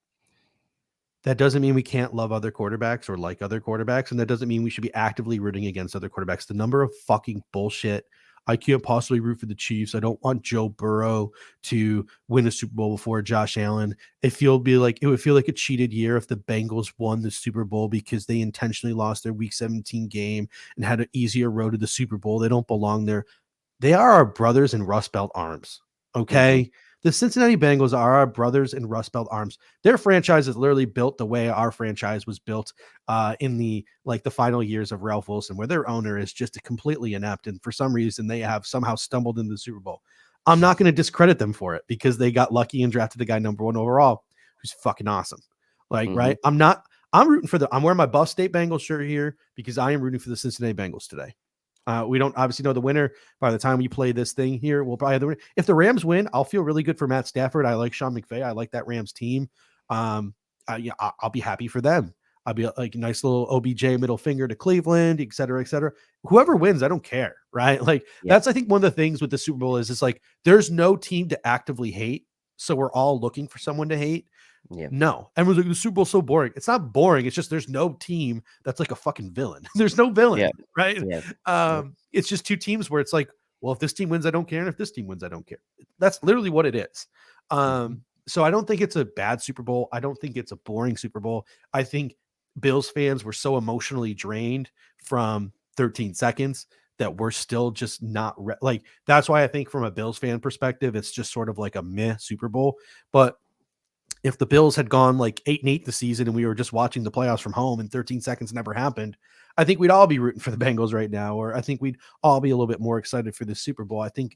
That doesn't mean we can't love other quarterbacks or like other quarterbacks. And that doesn't mean we should be actively rooting against other quarterbacks. The number of fucking bullshit. I can't possibly root for the Chiefs. I don't want Joe Burrow to win a Super Bowl before Josh Allen. It would feel like a cheated year if the Bengals won the Super Bowl because they intentionally lost their Week 17 game and had an easier road to the Super Bowl. They don't belong there. They are our brothers in Rust Belt arms. Okay. Mm-hmm. The Cincinnati Bengals are our brothers in Rust Belt arms. Their franchise is literally built the way our franchise was built in the final years of Ralph Wilson, where their owner is just completely inept. And for some reason, they have somehow stumbled into the Super Bowl. I'm not going to discredit them for it because they got lucky and drafted the guy number 1 overall, who's fucking awesome. Right. I'm rooting for I'm wearing my Buff State Bengals shirt here because I am rooting for the Cincinnati Bengals today. We don't obviously know the winner. By the time we play this thing here, we'll probably have the winner. If the Rams win, I'll feel really good for Matt Stafford. I like Sean McVay. I like that Rams team. I'll be happy for them. I'll be like a nice little OBJ middle finger to Cleveland, et cetera, et cetera. Whoever wins, I don't care, right? That's, I think, one of the things with the Super Bowl is it's like there's no team to actively hate. So we're all looking for someone to hate. Yeah. No. Everyone's like, the Super Bowl's so boring. It's not boring. It's just there's no team that's like a fucking villain. There's no villain, right? Yeah. It's just two teams where it's like, well, if this team wins, I don't care. And if this team wins, I don't care. That's literally what it is. So I don't think it's a bad Super Bowl. I don't think it's a boring Super Bowl. I think Bills fans were so emotionally drained from 13 seconds that we're still just not that's why I think from a Bills fan perspective, it's just sort of like a meh Super Bowl. But if the Bills had gone like 8-8 the season and we were just watching the playoffs from home and 13 seconds never happened, I think we'd all be rooting for the Bengals right now, or I think we'd all be a little bit more excited for this Super Bowl. I think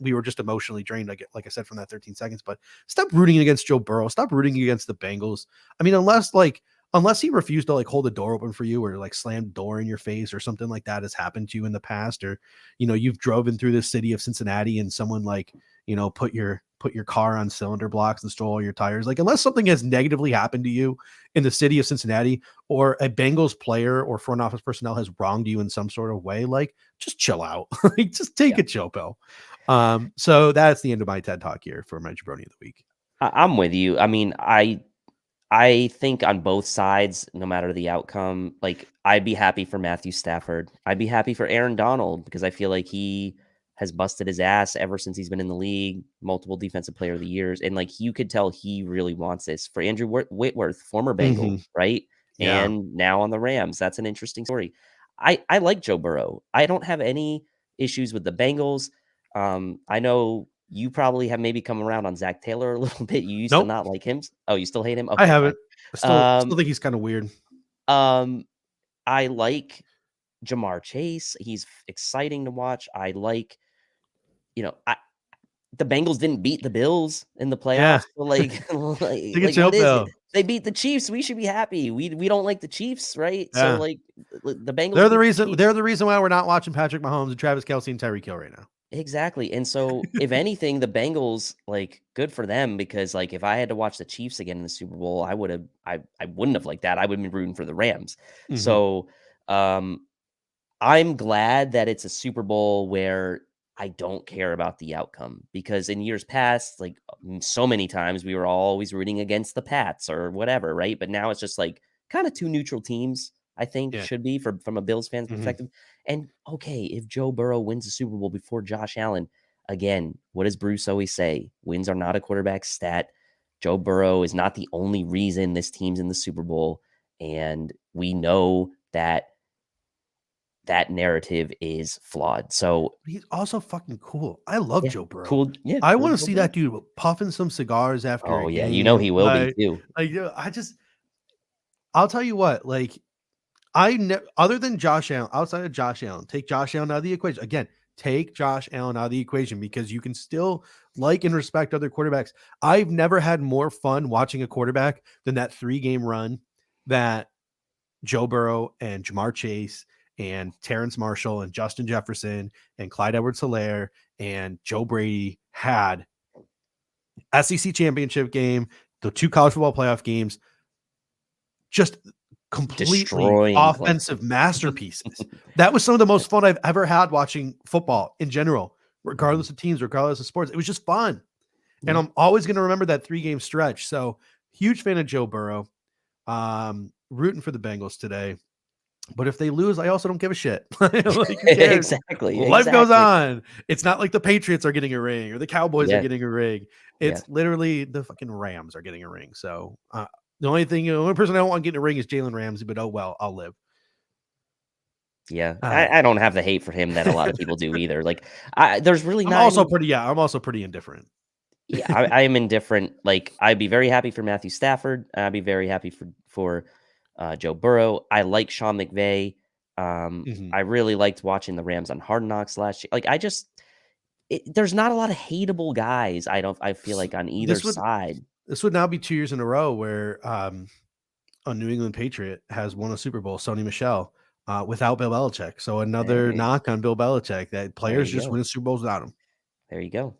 we were just emotionally drained, like I said, from that 13 seconds. But stop rooting against Joe Burrow. Stop rooting against the Bengals. I mean, unless he refused to hold the door open for you or slam the door in your face or something like that has happened to you in the past, or, you've driven through the city of Cincinnati and someone put your car on cylinder blocks and stole all your tires. Unless something has negatively happened to you in the city of Cincinnati or a Bengals player or front office personnel has wronged you in some sort of way, just chill out. Just take a chill pill. So that's the end of my TED Talk here for my Jabroni of the Week. I'm with you. I mean, I think on both sides, no matter the outcome, I'd be happy for Matthew Stafford. I'd be happy for Aaron Donald because I feel like he has busted his ass ever since he's been in the league, multiple defensive player of the years. And you could tell he really wants this. For Andrew Whitworth, former Bengal, right? Yeah. And now on the Rams. That's an interesting story. I like Joe Burrow. I don't have any issues with the Bengals. I know you probably have maybe come around on Zach Taylor a little bit. You used to not like him. Oh, you still hate him? Okay, I haven't. I still think he's kind of weird. I like Jamar Chase. He's exciting to watch. I like, the Bengals didn't beat the Bills in the playoffs. Yeah. So what is it? They beat the Chiefs. We should be happy. We don't like the Chiefs, right? Yeah. So the Bengals. They're the reason why we're not watching Patrick Mahomes and Travis Kelce and Tyreek Hill right now. Exactly. And so if anything, the Bengals, good for them because if I had to watch the Chiefs again in the Super Bowl, I wouldn't have liked that. I would have been rooting for the Rams. Mm-hmm. So I'm glad that it's a Super Bowl where I don't care about the outcome because in years past, so many times we were always rooting against the Pats or whatever, right? But now it's just kind of two neutral teams, I think should be from a Bills fan's perspective. And okay, if Joe Burrow wins the Super Bowl before Josh Allen, again, what does Bruce always say? Wins are not a quarterback stat. Joe Burrow is not the only reason this team's in the Super Bowl. And we know that narrative is flawed. So he's also fucking cool. I love Joe Burrow. Cool. Yeah. I want to see that dude puffing some cigars after. Oh yeah. He will be too. I'll tell you what, other than Josh Allen, outside of Josh Allen, take Josh Allen out of the equation. Again, take Josh Allen out of the equation because you can still and respect other quarterbacks. I've never had more fun watching a quarterback than that 3-game run that Joe Burrow and Jamar Chase and Terrence Marshall and Justin Jefferson and Clyde Edwards-Helaire and Joe Brady had SEC championship game, the 2 college football playoff games, just completely Destroying offensive masterpieces. That was some of the most fun I've ever had watching football in general, regardless of teams, regardless of sports. It was just fun. And I'm always going to remember that 3-game stretch. So huge fan of Joe Burrow. Rooting for the Bengals today. But if they lose, I also don't give a shit. Like, who cares? Exactly. Life goes on. It's not like the Patriots are getting a ring or the Cowboys are getting a ring. It's literally the fucking Rams are getting a ring. So the only person I don't want getting a ring is Jalen Ramsey, but oh well, I'll live. Yeah, I don't have the hate for him that a lot of people do either. Like, there's really I'm also pretty indifferent. Yeah, I am indifferent. Like, I'd be very happy for Matthew Stafford. I'd be very happy for Joe Burrow. I like Sean McVay. I really liked watching the Rams on Hard Knocks last year. Like, there's not a lot of hateable guys. I feel like on either side. This would now be 2 years in a row where a New England Patriot has won a Super Bowl, Sony Michel, without Bill Belichick. So another knock on Bill Belichick that players just win Super Bowls without him. There you go.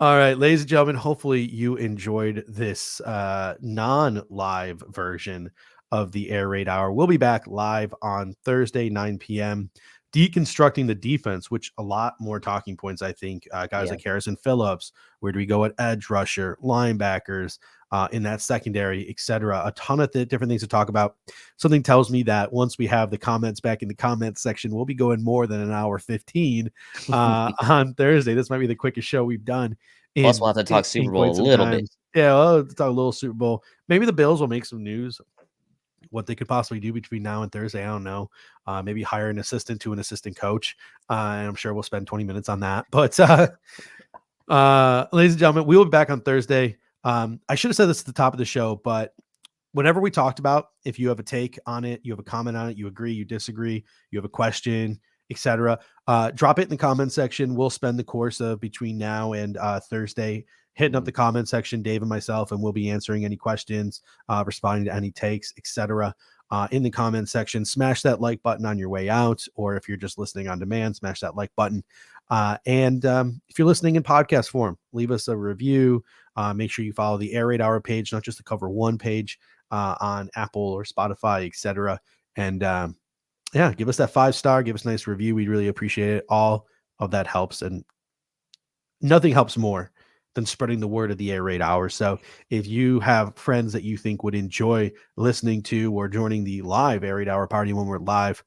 All right, ladies and gentlemen, hopefully you enjoyed this non-live version of the Air Raid Hour. We'll be back live on Thursday, 9 p.m., deconstructing the defense, which a lot more talking points, I think. Guys like Harrison Phillips, where do we go at edge rusher, linebackers, in that secondary, etc. A ton of different things to talk about. Something tells me that once we have the comments back in the comments section, we'll be going more than an hour 15 on Thursday. This might be the quickest show we've done. Plus, we'll have to talk Super Bowl a little bit. Yeah, we'll talk a little Super Bowl. Maybe the Bills will make some news. What they could possibly do between now and Thursday, I don't know. Maybe hire an assistant to an assistant coach. And I'm sure we'll spend 20 minutes on that. But ladies and gentlemen, we will be back on Thursday. I should have said this at the top of the show, but whenever we talked about, if you have a take on it, you have a comment on it, you agree, you disagree, you have a question, etc., drop it in the comment section. We'll spend the course of between now and Thursday hitting up the comment section, Dave and myself, and we'll be answering any questions, responding to any takes, etc. In the comment section. Smash that like button on your way out, or if you're just listening on demand, smash that like button. And if you're listening in podcast form, leave us a review. Make sure you follow the Air Raid Hour page, not just the Cover One page on Apple or Spotify, etc. And give us that 5-star, give us a nice review. We'd really appreciate it. All of that helps, and nothing helps more than spreading the word of the Air Raid Hour. So if you have friends that you think would enjoy listening to or joining the live Air Raid Hour party when we're live,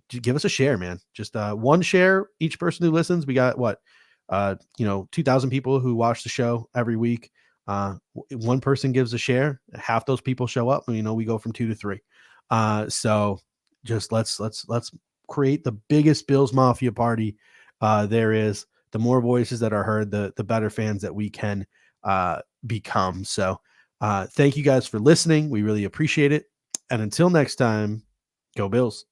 give us a share, man. Just one share each person who listens. We got 2,000 people who watch the show every week. One person gives a share, half those people show up, and we go from 2 to 3. So just let's create the biggest Bills Mafia party there is. The more voices that are heard, the better fans that we can become. So thank you guys for listening. We really appreciate it. And until next time, go Bills.